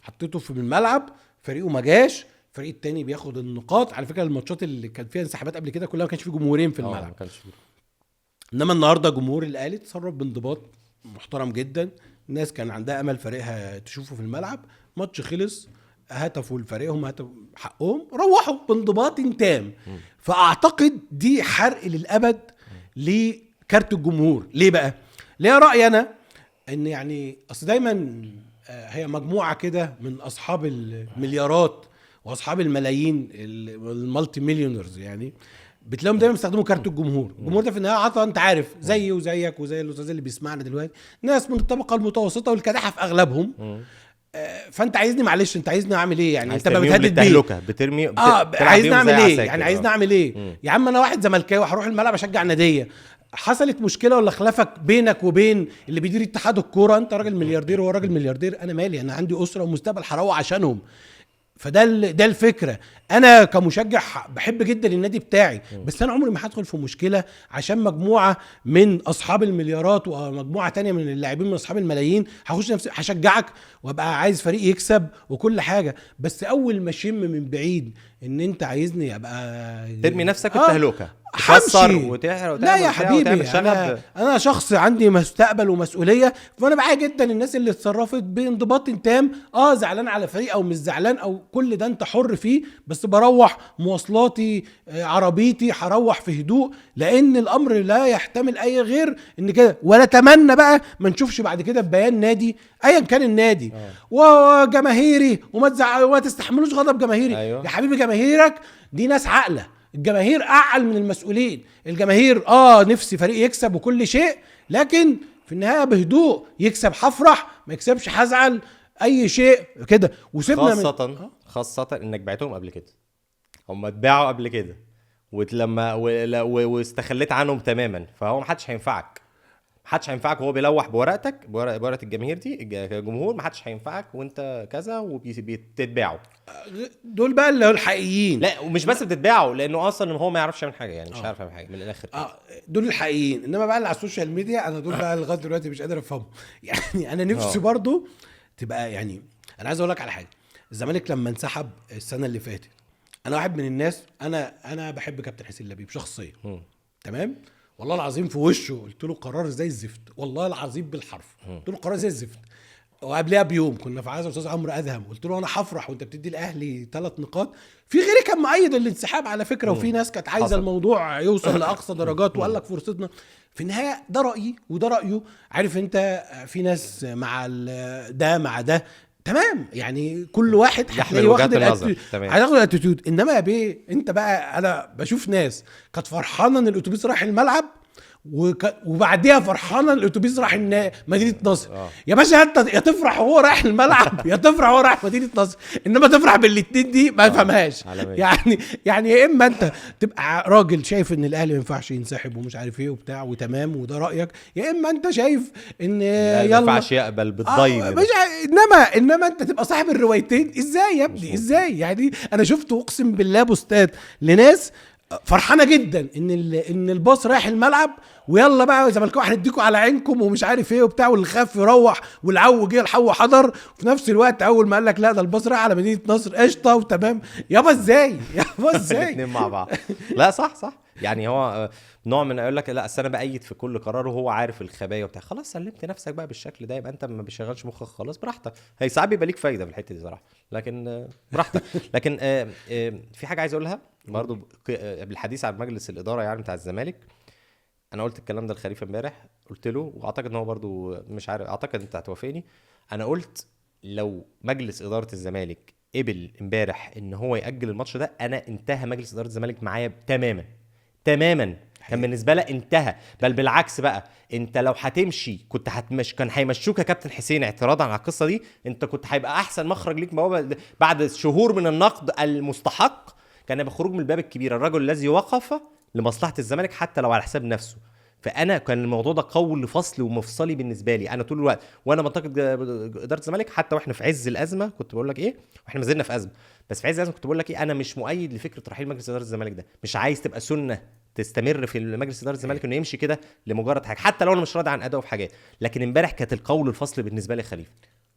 حطيته في الملعب، فريقه ما جاش، فريق التاني بياخد النقاط. على فكره الماتشات اللي كان فيها انسحابات قبل كده كلها ما كانش في جمهورين في الملعب، انما النهارده جمهور الاهلي تصرف بانضباط محترم جدا. الناس كان عندها امل فريقها تشوفه في الملعب، ماتش خلص، هتفوا لفريقهم، هتفوا حقهم، روحوا بانضباط تام. فاعتقد دي حرق للابد لكارت الجمهور. ليه بقى؟ ليه رأيي انا ان يعني اصل دايما هي مجموعه كده من اصحاب المليارات واصحاب الملايين، المالتي مليونيرز يعني، بتلاقيهم دايما بيستخدموا كارت الجمهور. الجمهور ده في النهايه عطا، انت عارف، زيي وزيك وزي الاستاذ اللي بيسمعنا دلوقتي، ناس من الطبقه المتوسطه والكادحه في اغلبهم. فانت عايزني، معلش انت عايزني اعمل ايه يعني؟ انت بتهدد بيه بترمي عايزني اعمل ايه يعني؟ عايزني اعمل ايه يا عم؟ انا واحد زملكاوي هروح الملعب اشجع ناديه، حصلت مشكله ولا خلافك بينك وبين اللي بيدير اتحاد الكوره، انت راجل ملياردير وهو راجل ملياردير، انا مالي؟ انا عندي اسره ومستقبل هروح عشانهم. فده الفكره. انا كمشجع بحب جدا النادي بتاعي، بس انا عمري ما هدخل في مشكله عشان مجموعه من اصحاب المليارات ومجموعه تانية من اللاعبين من اصحاب الملايين. هخش نفسي هشجعك وابقى عايز فريق يكسب وكل حاجه، بس اول ما اشم من بعيد ان انت عايزني ابقى ترمي نفسك التهلكه، تكسر وتحرق. لا يا حبيبي، انا شخص عندي مستقبل ومسؤوليه، فانا بعاية جدا الناس اللي اتصرفت بانضباط تام. زعلان على فريق او مش زعلان او كل ده انت حر فيه، بس بروح مواصلاتي، عربيتي، هروح في هدوء، لان الامر لا يحتمل اي غير ان كده. ولا اتمنى بقى ما نشوفش بعد كده بيان نادي ايا كان النادي وجماهيري وما تستحملوش غضب جماهيري. أيوة. يا حبيبي جماهيرك دي ناس عاقله، الجماهير اعقل من المسؤولين. الجماهير نفسي فريق يكسب وكل شيء، لكن في النهايه بهدوء، يكسب هفرح، ما يكسبش هزعل، اي شيء كده. وسيبنا خاصه انك بعتهم قبل كده، هم اتباعوا قبل كده ولما واستخليت عنهم تماما، فهو محدش هينفعك وهو بيلوح بورقتك، بورقه الجماهير دي الجمهور، محدش هينفعك وانت كذا، وبيتباعوا دول بقى اللي هو الحقيقيين. لا ومش بس بتتباعوا، لانه اصلا هو ما يعرفش يعمل حاجه يعني، مش عارف يعمل حاجه من الاخر دول الحقيقيين. انما بقى اللي على السوشيال ميديا انا دول بقى لغايه دلوقتي مش قادر افهمهم يعني. انا نفسي برضو تبقى يعني، انا عايز اقول لك على حاجه. الزمالك لما انسحب السنه اللي فاتت، انا واحد من الناس، انا بحب كابتن حسين لبيب شخصيا، تمام، والله العظيم في وشه قلت له قرار زي الزفت، والله العظيم بالحرف قلت له قرار زي الزفت. وقبلها بيوم كنا في عزا استاذ عمرو ادهم، قلت له انا هفرح وانت بتدي الاهلي 3 نقاط. في غيري كان مؤيد الانسحاب على فكره، وفي ناس كانت عايزه الموضوع يوصل لاقصى درجات وقال لك فرصتنا. في النهايه ده رايي وده رايه. عارف انت في ناس مع ده مع ده، تمام يعني كل واحد هتلاقيه واخد هياخد الاتيتيود. انما يا بيه انت بقى، انا بشوف ناس كانت فرحانه ان الاتوبيس رايح الملعب وبعديها فرحانه الاتوبيس راح مدينه نصر. يا باشا انت يا تفرح وهو رايح الملعب يا تفرح وهو رايح مدينه نصر، انما تفرح بالاثنين دي ما افهمهاش. يعني يا اما انت تبقى راجل شايف ان الاهلي ما ينفعش ينسحب ومش عارف ايه وبتاع وتمام وده رايك، يا اما انت شايف ان يلا ما ينفعش يقبل بالضيم. انما انت تبقى صاحب الروايتين. ازاي يا ابني ازاي؟ يعني انا شفت اقسم بالله بوستات لناس فرحانه جدا ان الباص رايح الملعب، ويلا بقى زملكاوي هنديكوا على عينكم ومش عارف ايه وبتاع، واللي خاف يروح والعو جه الحو حضر. وفي نفس الوقت اول ما قال لك لا ده الباص رايح على مدينه نصر قشطه وتمام. يابا ازاي الاثنين مع بعض؟ لا صح يعني هو نوع من اقول لك لا اصل انا بايد في كل قرار وهو عارف الخبايا وبتاع، خلاص سلمت نفسك بقى بالشكل ده، يبقى انت ما بيشغلش مخك خلاص براحتك. هي ساعات بيبقى ليك فايده في الحته دي صراحه، لكن براحتك. لكن في حاجه عايز اقولها برضو بالحديث عن مجلس الاداره يعني بتاع الزمالك. انا قلت الكلام ده لخليفه امبارح، قلت له واعتقد ان هو برضو مش عارف، اعتقد انت هتوافقني. انا قلت لو مجلس اداره الزمالك قبل امبارح ان هو ياجل الماتش ده، انا انتهى مجلس اداره الزمالك معايا تماما. كان بالنسبه لي انتهى. بل بالعكس بقى، انت لو هتمشي كنت كان هيمشوك يا كابتن حسين اعتراضا على القصه دي. انت كنت هيبقى احسن مخرج ليك بعد شهور من النقد المستحق، كان يبقى خروج من الباب الكبير، الرجل الذي وقف لمصلحه الزمالك حتى لو على حساب نفسه. فانا كان الموضوع ده قول فصل ومفصلي بالنسبه لي انا طول الوقت، وانا منطقه اداره الزمالك حتى واحنا في عز الازمه كنت بقول لك ايه، واحنا ما زلنا في ازمه، بس في عز الازمه كنت بقول لك ايه، انا مش مؤيد لفكره رحيل مجلس اداره الزمالك ده، مش عايز تبقى سنه تستمر في مجلس اداره الزمالك انه يمشي كده لمجرد حاجه، حتى لو انا مش راضي عن ادائه في حاجات. لكن امبارح كانت القول الفصل بالنسبه لي خليفه،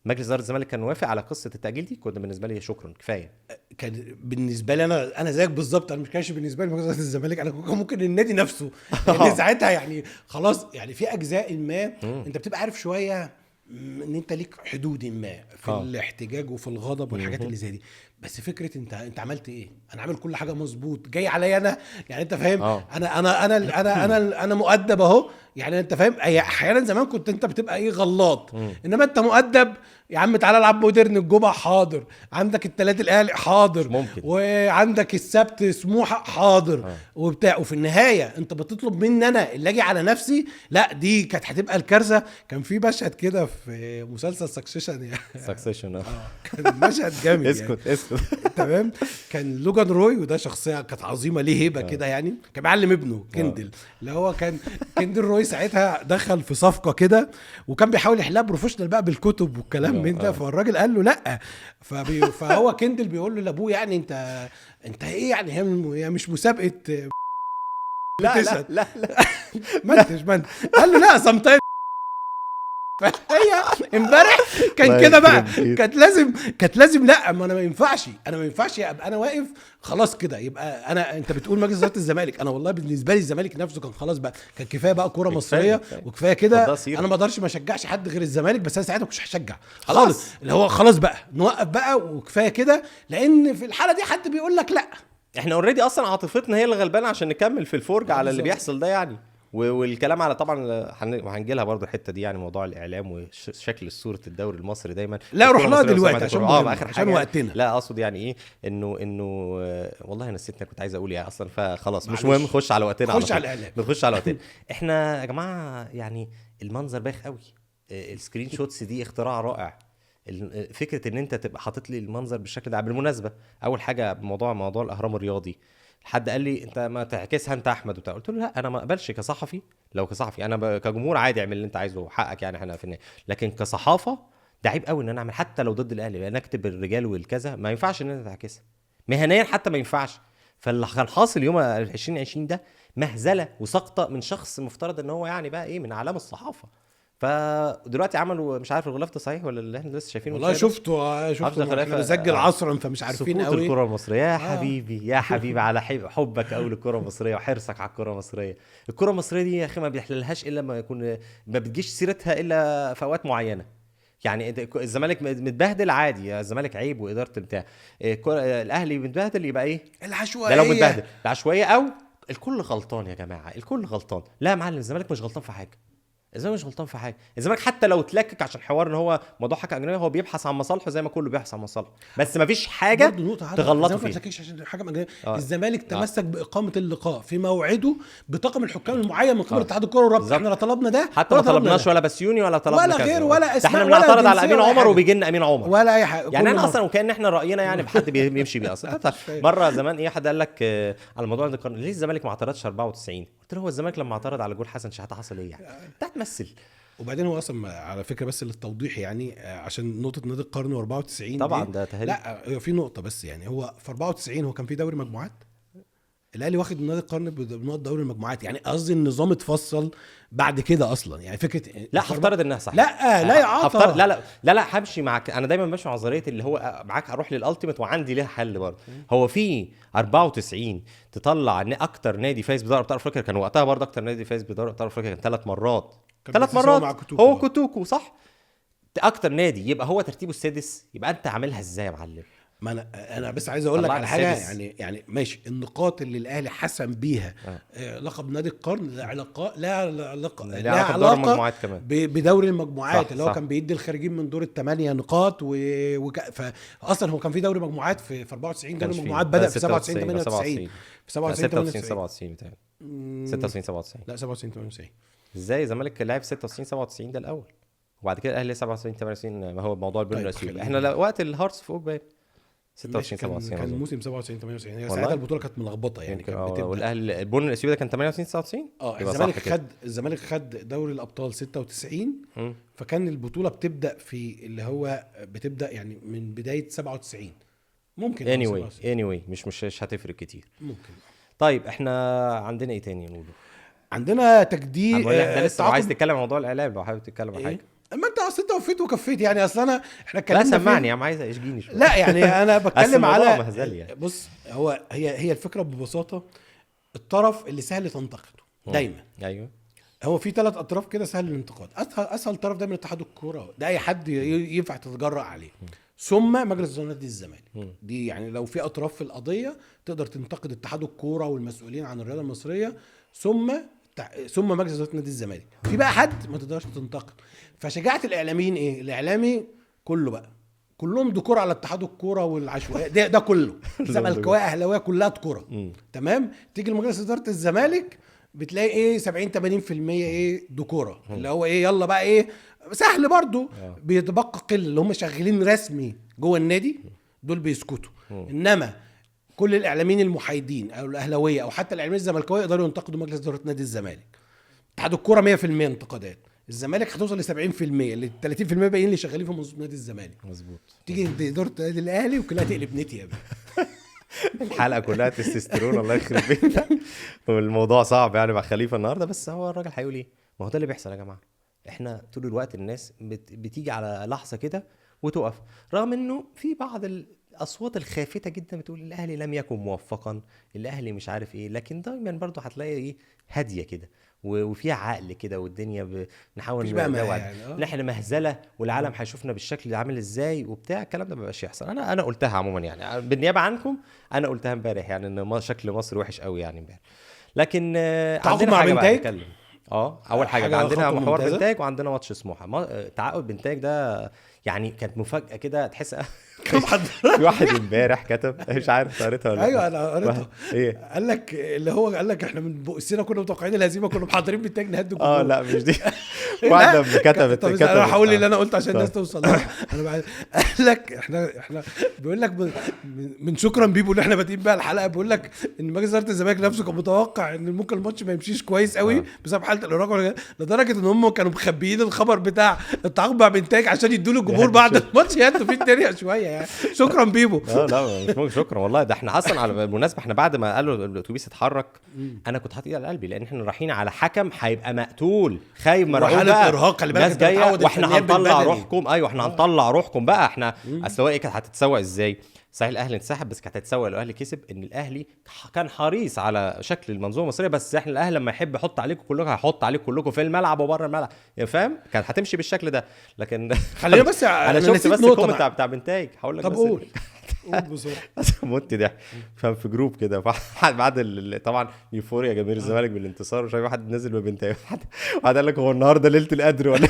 مجلس اداره الزمالك كان موافق على قصه التاجيل دي، كنت بالنسبه لي شكرا كفايه. كان بالنسبه لي انا زيك بالظبط، انا مش كانش بالنسبه لي مجلس اداره الزمالك، انا ممكن النادي نفسه يعني ساعتها يعني خلاص، يعني في اجزاء ما انت بتبقى عارف شويه ان انت ليك حدود ما في الاحتجاج وفي الغضب والحاجات اللي زي دي. بس فكره انت عملت ايه؟ انا عامل كل حاجه مظبوط، جاي عليا انا يعني انت فاهم. انا مؤدب اهو يعني انت فاهم. احيانا زمان كنت انت بتبقى ايه غلط، انما انت مؤدب يا عم. تعالى العب مودرن الجمعه حاضر، عندك الثلاث الاهلي حاضر، وعندك السبت سموحه حاضر وبتاع. وفي النهايه انت بتطلب مني انا اللي اجي على نفسي، لا دي كانت هتبقى الكارثه. كان في مشهد كده في مسلسل سكسيشن يعني كان مشهد جامد اسكت تمام. كان لوجان روي، وده شخصيه كانت عظيمه ليه هيبه كده يعني، كان بيعلم ابنه كندل اللي هو كان كندل روي ساعتها دخل في صفقه كده، وكان بيحاول يحلها بروفيشنال بقى بالكتب والكلام من ده. فالراجل قال له لا، فهو كندل بيقول له لابوه يعني انت ايه يعني، هي مش مسابقه لا منتج قال له لا سمتين. هي امبارح كان كده بقى، كانت لازم لا، ما انا ما ينفعش ابقى انا واقف خلاص كده. يبقى انت بتقول مجلس اداره الزمالك، انا والله بالنسبه لي الزمالك نفسه كان خلاص بقى، كان كفايه بقى كوره مصريه وكفايه كده. انا ما اقدرش ما اشجعش حد غير الزمالك، بس انا ساعتها مش هشجع خالص، اللي هو خلاص بقى نوقف بقى وكفايه كده. لان في الحاله دي حد بيقول لك لا، احنا اوريدي اصلا عاطفتنا هي اللي غلبانه عشان نكمل في الفرجه على اللي بيحصل ده يعني. والكلام على طبعا وهنجي لها برضو الحته دي يعني، موضوع الاعلام وشكل صوره الدوري المصري دايما. لا روح لها دلوقتي عشان وقتنا. لا اقصد يعني ايه، انه والله نسيتني كنت عايز اقول يعني اصلا، فخلاص مش مهم، نخش على وقتنا. نخش على الاعلام، نخش على وقتنا. احنا يا جماعه يعني المنظر بايخ قوي، السكرين شوتس دي اختراع رائع. فكره ان انت تبقى حاطط لي المنظر بالشكل ده. بالمناسبه اول حاجه موضوع الاهرام الرياضي، حد قال لي انت ما تعكسها انت احمد وبتاع، قلت له لا انا ما اقبلش كصحفي. لو كصحفي انا كجمهور عادي اعمل اللي انت عايزه، حقك يعني، احنا في النهايه. لكن كصحافه ده عيب قوي ان انا اعمل، حتى لو ضد الاهلي انا اكتب الرجال والكذا، ما ينفعش ان انت تعكسها مهنيا، حتى ما ينفعش. فاللي كان حاصل يوم 2020 ده مهزله وسقطه من شخص مفترض ان هو يعني بقى ايه من اعلام الصحافه. فدلوقتي عملوا مش عارف الغلاف ده صحيح ولا اللي احنا لسه شايفينه؟ والله شفته انا بسجل عصرا فمش عارفين قوي الكره المصريه يا حبيبي يا حبيبي على حبك قوي للكره المصريه وحرصك على الكره المصريه. الكره المصريه دي يا اخي ما بيحللهاش الا ما بتجيش سيرتها الا في اوقات معينه. يعني الزمالك متبهدل عادي، الزمالك عيب واداره بتاع الاهلي متبهدل يبقى ايه العشوائيه. ده لو متبهدل العشوائيه او الكل غلطان يا جماعه، الكل غلطان. لا يا معلم، الزمالك مش غلطان في حاجه، الزمالك مش غلطان في حاجه. الزمالك حتى لو اتلكك عشان حوار ان هو موضوع حكم اجنبي، هو بيبحث عن مصالحه زي ما كله بيبحث عن مصالحه، بس مفيش حاجه تغلطوا فيها. عشان حكم اجنبي. الزمالك تمسك باقامه اللقاء في موعده بطاقم الحكام المعين من قبل اتحاد الكره والرابطه. احنا لا طلبنا ده حتى ما طلبناش ولا بسيوني ولا طلبنا ولا غير ولا اسماء، احنا بنعترض على امين عمر وبيجي لنا امين عمر ولا اي حاجه. يعني انا اصلا وكان احنا راينا يعني بحد بيمشي بيه اصلا. مره زمان ايه حد قال لك على الموضوع ده، ليه الزمالك ما اعترضش 94؟ قلت له هو الزمالك لما اعترض على جول حسن شحاته حصل ايه يعني؟ انت هتمثل. وبعدين هو اصلا على فكره بس للتوضيح يعني عشان نقطه نادي القرن و94 طبعا ده تهريج. لا في نقطه بس، يعني هو في 94 هو كان في دوري مجموعات، الاهلي واخد من نادي القرن بنقط دوري المجموعات. يعني قصدي النظام اتفصل بعد كده اصلا. يعني فكره لا هفترض انها صح، لا يعاطى، لا همشي معاك. انا دايما ماشي مع نظريه اللي هو معاك اروح للالتيميت وعندي ليها حل برضه. هو في 94 تطلع ان اكتر نادي فايز بدوري ابطال افريقيا، كان وقتها برضه اكتر نادي فايز بدوري ابطال افريقيا كان 3 مرات هو كوتوكو صح. اكتر نادي يبقى هو ترتيبه السادس، يبقى انت عاملها ازاي يا معلم؟ ما انا بس عايز اقول لك على حاجه. يعني ماشي، النقاط اللي الاهلي حسم بيها لقب نادي القرن لا علاقه بدوري المجموعات اللي هو كان بيدي الخارجين من دور الثمانيه نقاط فاصلا هو كان في دوري مجموعات في 94. دوري المجموعات بدا في 97 98 في 97 97 96 97 لا 97 98. ازاي الزمالك لعب 96 97 ده الاول، وبعد كده الاهلي 97 98 ما هو موضوع البن الاسيوي. احنا وقت الهارتس فوق بقى 26 97 كان الموسم 97 98. هي ساعتها البطوله كانت ملخبطه يعني، كانت بتبدا والاهلي البن الاسيوي ده كان 98 99. الزمالك خد دوري الابطال 96 فكان البطوله بتبدا في اللي هو بتبدا يعني من بدايه 97 ممكن. anyway مش هتفرق كتير ممكن. طيب احنا عندنا ايه تاني نقوله؟ عندنا تجديد. احنا لسه عايز تتكلم عن موضوع الاعلام، لو حابب تتكلم عن حاجه. اما انت اصلا انت وفيت وكفيت يعني. اصلا احنا اتكلمنا لا سمعني يا عم، عايز اشجيني شويه. لا يعني انا بتكلم على يعني. بص هي الفكره ببساطه الطرف اللي سهل تنتقده دايما. ايوه هو في 3 اطراف كده سهل الانتقاد. اسهل طرف دايما اتحاد الكوره، ده اي حد ينفع تتجرأ عليه. ثم مجلس اداره نادي الزمالك. دي يعني لو في اطراف في القضيه تقدر تنتقد اتحاد الكوره والمسؤولين عن الرياضه المصريه، ثم مجلس اداره نادي الزمالك. في بقى حد ما تقدرش تنتقد. فشجاعه الاعلاميين ايه؟ الاعلامي كله بقى كلهم دكور على اتحاد الكوره والعشوائيه ده كله زملكاويه اهلاويه كلها دكوره. تمام. تيجي لمجلس اداره الزمالك بتلاقي ايه 70 80% ايه دكوره، اللي هو ايه يلا بقى ايه سهل برضو. بيتبقى قل اللي هم شغالين رسمي جوه النادي، دول بيسكتوا. انما كل الاعلاميين المحايدين او الاهلاويه او حتى الاعلاميين الزملكاويه يقدروا ينتقدوا مجلس اداره نادي الزمالك. اتحاد الكوره 100% انتقادات، الزمالك هتوصل ل 70%، ال 30% باقيين اللي شغالين في منظومه نادي الزمالك. مظبوط. تيجي اداره النادي الاهلي وكلها تقلب نتي يا بيه. الحلقه كلها تستوستيرون الله يخرب بيتنا. والموضوع صعب يعني مع خليفه النهارده، بس هو الراجل هيقول ايه؟ ما هو ده اللي بيحصل يا جماعه. احنا طول الوقت الناس بتيجي على لحظه كده وتقف، رغم انه في بعض الاصوات الخافته جدا بتقول الاهلي لم يكن موفقا، الاهلي مش عارف ايه، لكن دايما برضو هتلاقي ايه هاديه كده وفيها عقل كده، والدنيا بنحاول نوعد ان احنا مهزله والعالم هيشوفنا بالشكل اللي عامل ازاي وبتاع. الكلام ده ما بقاش يحصل. انا قلتها عموما يعني بالنيابه عنكم، انا قلتها امبارح يعني ان شكل مصر وحش قوي يعني امبارح. لكن عندنا حاجه بقى نتكلم. اول حاجه عندنا محور بنتاج وعندنا ماتش سموحه. تعاقد بنتاج ده يعني كانت مفاجاه كده تحس. في واحد امبارح كتب مش عارف قريتها ولا ايوه انا قريتها. ايه قال لك اللي هو قال لك احنا من بؤسنا كنا متوقعين الهزيمه، كنا محضرين بنتاج نهد الجمهور. لا مش دي. واحده كتبت انا هقول اللي انا قلت عشان الناس توصل لها. انا قال لك احنا بيقول لك من شكرا بيبو اللي احنا بادئين بقى الحلقه، بيقول لك ان مجلس اداره الزمالك نفسه كان متوقع ان ممكن الماتش ما يمشيش كويس قوي بسبب حاله الاراقه، لدرجه ان هم كانوا مخبيين الخبر بتاع التعاقد مع بنتاج عشان يدوا له الجمهور بعد الماتش يهدوا فيه الدنيا شويه يعني. شكرا بيبو. لا مش ممكن شكرا والله. ده احنا اصلا على بالمناسبه احنا بعد ما قالوا الاتوبيس اتحرك انا كنت حاطط ايدي على قلبي، لان احنا رايحين على حكم هيبقى مقتول خايب مرعوب بقى ارهاق. خلي بالك جايه واحنا هنطلع روحكم. ايوه احنا هنطلع روحكم بقى. احنا اصل هو ايه كانت هتتسوق ازاي؟ صحيح الاهلي انسحب بس كانت هتتسوق لو الاهلي كسب، ان الاهلي كان حريص على شكل المنظومه المصريه، بس احنا الاهلي لما يحب يحط عليكم كلكم هيحط عليكم كلكم في الملعب وبره الملعب، يعني فاهم، كانت هتمشي بالشكل ده. لكن خلينا بس انا شفت بس الكومنت بتاع بنتايج، هقول لك طب بس قول بسرعه. موت ده فاهم في جروب كده بعد طبعا يوفوريا جماهير الزمالك بالانتصار، وشايف واحد نازل ببنتايج، واحد قال لك هو النهارده ليله القدر ولا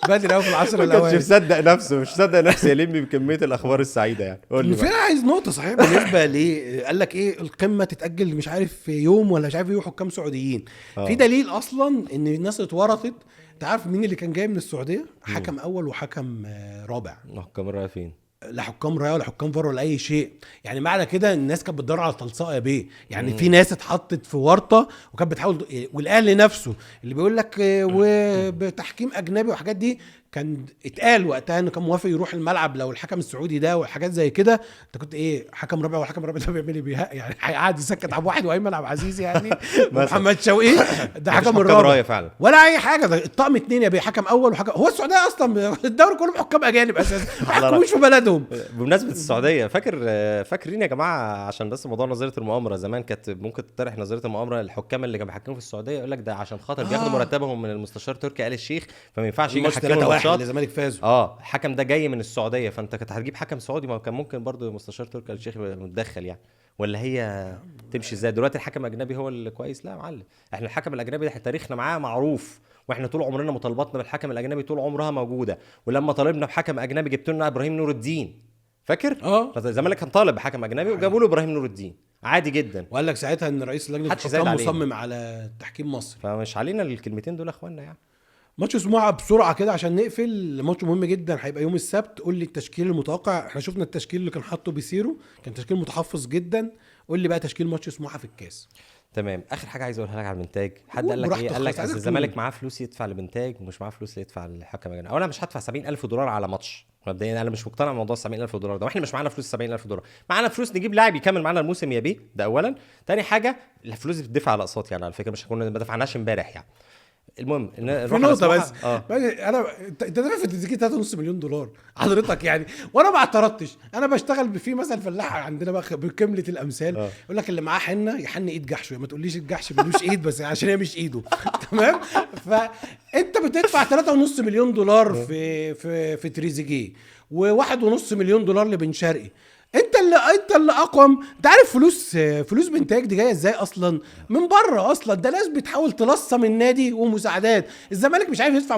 بدري قوي في العصر ما كانش الاوائل. مصدق نفسه، مش مصدق نفسه يلم بكميه الاخبار السعيده يعني. قول لي فين عايز نقطه صحيح بالنسبه ليه قال لك ايه القمه تتاجل مش عارف في يوم ولا مش عارف ايه حكام سعوديين. في دليل اصلا ان الناس اتورطت. انت عارف مين اللي كان جاي من السعوديه؟ حكم اول وحكم رابع. حكام رايح فين؟ لا حكام رايه ولا حكام فار ولا اي شيء. يعني معنى كده الناس كانت بتدور على تلصقه يا بيه. يعني في ناس اتحطت في ورطه وكانت بتحاول، والاهلي نفسه اللي بيقول لك وبتحكيم اجنبي وحاجات دي، كان اتقال وقتها انه كان موافق يروح الملعب لو الحكم السعودي ده وحاجات زي كده. انت كنت ايه حكم رابع، والحكم الرابع ده بيعمل ايه بيها يعني؟ هيقعد يسكت عبد واحد وايمن عبد العزيز يعني محمد شوقي ده حكم الرابع فعلا ولا اي حاجه. ده الطقم اتنين يا بيه، حكم اول وحكم. هو السعوديه اصلا الدوري كله حكام اجانب اساسا ما حكموش في بلدهم. بمناسبه السعوديه، فاكرين يا جماعه عشان بس موضوع نظريه المؤامره، زمان كانت ممكن تطرح نظريه المؤامره الحكام اللي كانوا بيحكموا في السعوديه يقول لك ده عشان خاطر بياخدوا مرتبهم من المستشار تركي آل الشيخ، فما ينفعش يجي يحكموا الماتشات. الزمالك فازوا الحكم ده جاي من السعوديه، فانت كنت هتجيب حكم سعودي، ما كان ممكن برضو مستشار تركي آل الشيخ متدخل يعني؟ ولا هي تمشي ازاي دلوقتي؟ الحكم الاجنبي هو اللي كويس؟ لا يا معلم، احنا الحكم الاجنبي ده تاريخنا معاه معروف، واحنا طول عمرنا مطالباتنا بالحكم الاجنبي طول عمرها موجوده. ولما طالبنا بحكم اجنبي جبت لنا ابراهيم نور الدين، فاكر؟ الزمالك كان طالب بحكم اجنبي وجابوا له ابراهيم نور الدين عادي جدا، وقال لك ساعتها ان رئيس لجنه الحكام مصمم على تحكيم مصر. فمش علينا الكلمتين دول يا اخوانا يعني. ماتش سموحه بسرعه كده عشان نقفل. ماتش مهم جدا هيبقى يوم السبت. قول لي التشكيل المتوقع. احنا شفنا التشكيل اللي كان حاطه بيسيرو، كان تشكيل متحفظ جدا. قول لي بقى تشكيل ماتش سموحه في الكاس. تمام. اخر حاجه عايز اقولها لك على البنتاج، حد قال لك ايه؟ قال لك الزمالك معاه فلوس يدفع للبنتاج ومش معاه فلوس يدفع للحكم الاجنبي. اولا مش هدفع $70,000 على ماتش مبدئيا، انا مش مقتنع بموضوع $70,000 ده، واحنا مش معانا فلوس $70,000. معانا فلوس نجيب لاعب يكمل معانا الموسم يا بيه، ده اولا. تاني حاجه الفلوس بتدفع على اقساط يعني، على فكره مش هكون ما دفعناش امبارح يعني. المهم في نقطه بس انا انت دافع في التيكيت $3.5 مليون حضرتك يعني، وانا ما اعترضتش. انا بشتغل في مثل فلاح عندنا بقى بكمله الامثال يقول لك اللي معاه حنه يحن ايد جحشه. ما تقوليش الجحش ملوش ايد بس عشان هي مش ايده تمام. فانت بتدفع $3.5 مليون في تريزيجيه، و$1.5 مليون لبن شرقي. انت اللي اقوم. انت عارف فلوس بنتاج دي جايه ازاي اصلا؟ من بره اصلا. ده ناس بتحاول تلصم النادي ومساعدات. الزمالك مش عارف يدفع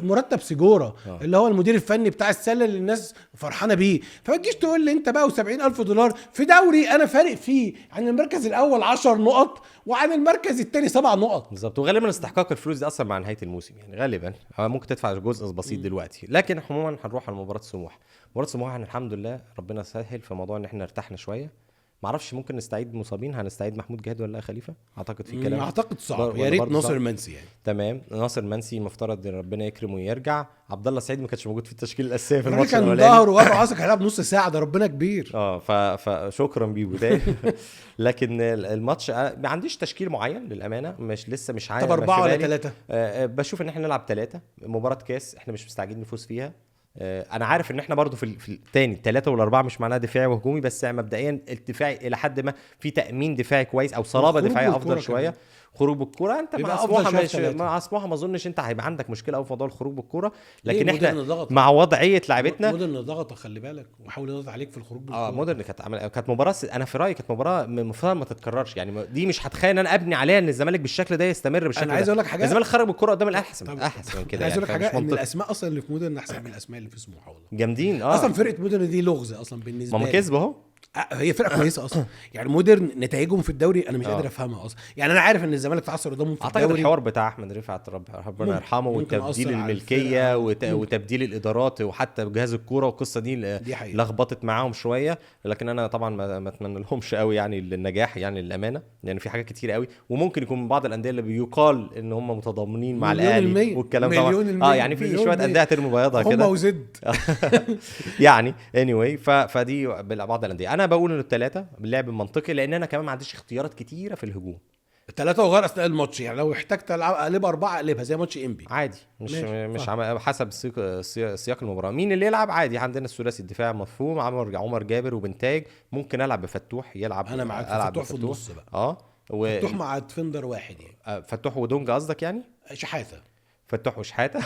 مرتب سيجوره اللي هو المدير الفني بتاع السله اللي الناس فرحانه بيه. فما تجيش تقول لي انت بقى $70,000 في دوري انا فارق فيه عن المركز الاول 10 نقط وعن المركز الثاني 7 نقط بالظبط. وغالبا استحقاق الفلوس دي اصلا مع نهايه الموسم يعني، غالبا ممكن تدفع جزء بسيط دلوقتي. لكن عموما هنروح على مباراه سموحه. مباراه سموحه الحمد لله ربنا سهل في موضوع ان احنا ارتحنا شويه. معرفش ممكن نستعيد مصابين، هنستعيد محمود جهاد ولا خليفه؟ اعتقد في كلام، اعتقد صعب. يا ريت ناصر منسي يعني. تمام. ناصر منسي مفترض ربنا يكرمه ويرجع. عبد الله السعيد ما كانش موجود في التشكيل الاساسي في الماتش الاولاني، كان ظهره ورا راسك هيلعب نص ساعه، ده ربنا كبير. فشكرا بيبو ده. لكن الماتش ما عنديش تشكيل معين للامانه، مش عارف. طب 4 ولا 3؟ بشوف ان احنا نلعب 3. مباراه كاس احنا مش مستعجلين نفوز فيها. انا عارف ان احنا برضو في الثاني 3 ولا 4 مش معناها دفاعي وهجومي، بس مبدئيا الدفاعي الى حد ما في تامين دفاعي كويس او صلابه دفاعيه افضل شويه. خروج بالكوره انت مع سموحه ما اظنش انت هيبقى عندك مشكله او في موضوع الخروج بالكوره، لكن احنا مع وضعيه لعبتنا مودرن ضغط، خلي بالك وحاول يضغط عليك في الخروج بالكوره. مودرن كانت مباراه، انا في رايي كانت مباراه المفروض ما تتكررش يعني. دي مش هتخيل ان انا ابني عليها ان الزمالك بالشكل ده يستمر بالشكل ده. انا عايز اقول لك حاجه، الزمالك خرج بالكوره قدام الاحسن من كده. عايز اقول لك حاجه ان الاسماء اصلا اللي في مودرن احسن من الاسماء اللي في سموحه والله جامدين. اصلا فرقه مودرن دي لغز اصلا بالنسبه لي. ما كسبوا اهو. هي فرقه كويسه اصلا يعني. مودرن نتائجهم في الدوري انا مش قادر افهمها اصلا يعني. انا عارف ان الزمالك اتعثر قدامهم في الدوري. اعتقد الحوار بتاع احمد رفعت ربنا يرحمه وتبديل الملكيه وتبديل الادارات وحتى جهاز الكوره والقصه دي لخبطت معاهم شويه. لكن انا طبعا ما اتمنى لهمش قوي يعني النجاح يعني للامانه، يعني في حاجات كتير قوي. وممكن يكون من بعض انديه اللي بيقال ان هم متضامنين مع الاهلي والكلام ده يعني في شويه انديه ترمي بياضها كده هم وزد يعني anyway. فدي بعض الانديه. انا بقول ان الثلاثه باللعب المنطقي، لان انا كمان ما عنديش اختيارات كتيره في الهجوم. 3 وغير اثناء الماتش، يعني لو احتجت العب اقلبها 4 اقلبها زي ماتش انبي عادي، مش حسب سياق المباراه مين اللي يلعب. عادي عندنا الثلاثي الدفاع مفهوم، عمر جابر وبنتاج. ممكن العب بفتوح يلعب، انا معاك فتوح في النص بقى. فتوح مع ديفندر واحد يعني. فتوح ودونجا قصدك يعني؟ شحاته. فتوح وشحاته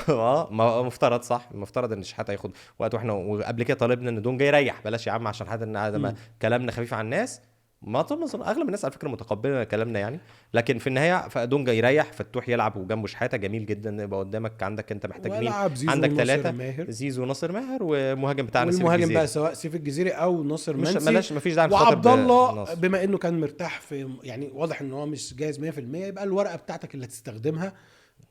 مفترض صح، المفترض ان شحاته ياخد وقت، واحنا وقبل كده طالبنا ان دونجا يريح، بلاش يا عم عشان حد ان كلامنا خفيف على الناس. ما اغلب الناس على فكره متقبله كلامنا يعني، لكن في النهايه فدونجا يريح، فتوح يلعب وجنبه شحاته، جميل جدا. يبقى قدامك عندك انت محتاج مين؟ عندك 3 زيزو وناصر ماهر، ومهاجم بتاعنا سيف الجزيري. والمهاجم بقى سواء سيف الجزيري او ناصر منسي، مفيش داعي وعبد الله بما انه كان مرتاح في يعني واضح ان هو مش جاهز 100%، يبقى الورقه بتاعتك اللي هتستخدمها.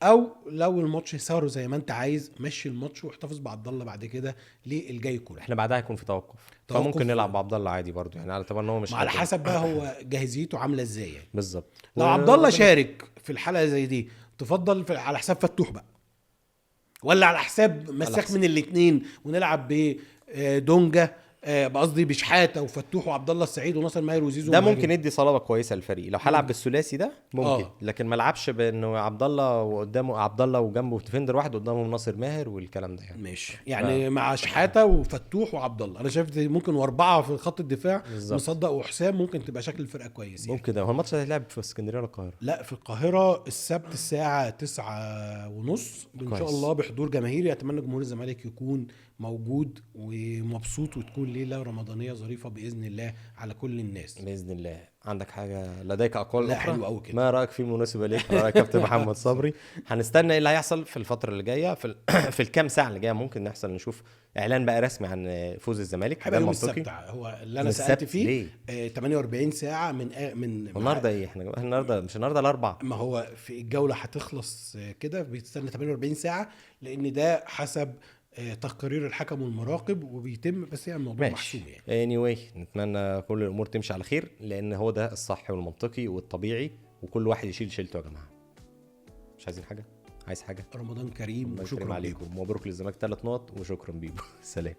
او لو الماتش ساره زي ما انت عايز مشي الماتش واحتفظ بعبد الله بعد كده للجاي كله. احنا بعدها هيكون في توقف فممكن نلعب بعبد الله عادي برضو يعني، على اعتبار ان هو مش على حسب بقى هو جاهزيته عامله ازاي يعني. بالظبط. لو عبد الله شارك في الحلقه زي دي تفضل على حساب فتوح بقى، ولا على حساب مساك من الاثنين ونلعب بدونجا بقصدي بشحاته وفتوح وعبد الله السعيد وناصر ماهر وزيزو؟ ده ممكن يدي صلابه كويسه للفريق لو هلعب بالثلاثي ده ممكن. لكن ما لعبش بانه عبد الله وقدامه عبد الله وجنبه ديفندر واحد قدامهم ناصر ماهر والكلام ده يعني. ماشي يعني مع شحاته وفتوح وعبد الله انا شايف ممكن، واربعه في خط الدفاع مصدق وحسام، ممكن تبقى شكل الفرقه كويس يعني. ممكن. هو الماتش هيتلعب في اسكندريه ولا القاهره؟ لا في القاهره السبت الساعه 9:30 ان شاء الله بحضور جماهيري. اتمنى جمهور الزمالك يكون موجود ومبسوط، وتكون ليله رمضانيه ظريفه باذن الله على كل الناس باذن الله. عندك حاجه لديك اقوال اخرى؟ حلو قوي كده. ما رايك في مناسبه ليك يا كابتن محمد صبري؟ هنستنى ايه اللي هيحصل في الفتره اللي جايه في الكام ساعه اللي جايه. ممكن نحصل نشوف اعلان بقى رسمي عن فوز الزمالك. ده منطقي هو اللي انا سالت فيه 48 ساعه من النهارده ايه؟ احنا النهارده مش النهارده الاربعاء. ما هو في الجوله هتخلص كده بيستنى 48 ساعه لان ده حسب تقرير الحكم والمراقب وبيتم، بس يعني الموضوع محسوم يعني. anyway نتمنى كل الامور تمشي على خير لان هو ده الصح والمنطقي والطبيعي، وكل واحد يشيل شيلته يا جماعه. مش عايزين حاجه؟ عايز حاجه؟ رمضان كريم وشكرا عليكم. مبروك للزمالك 3 نقط وشكرا بيبو. سلام.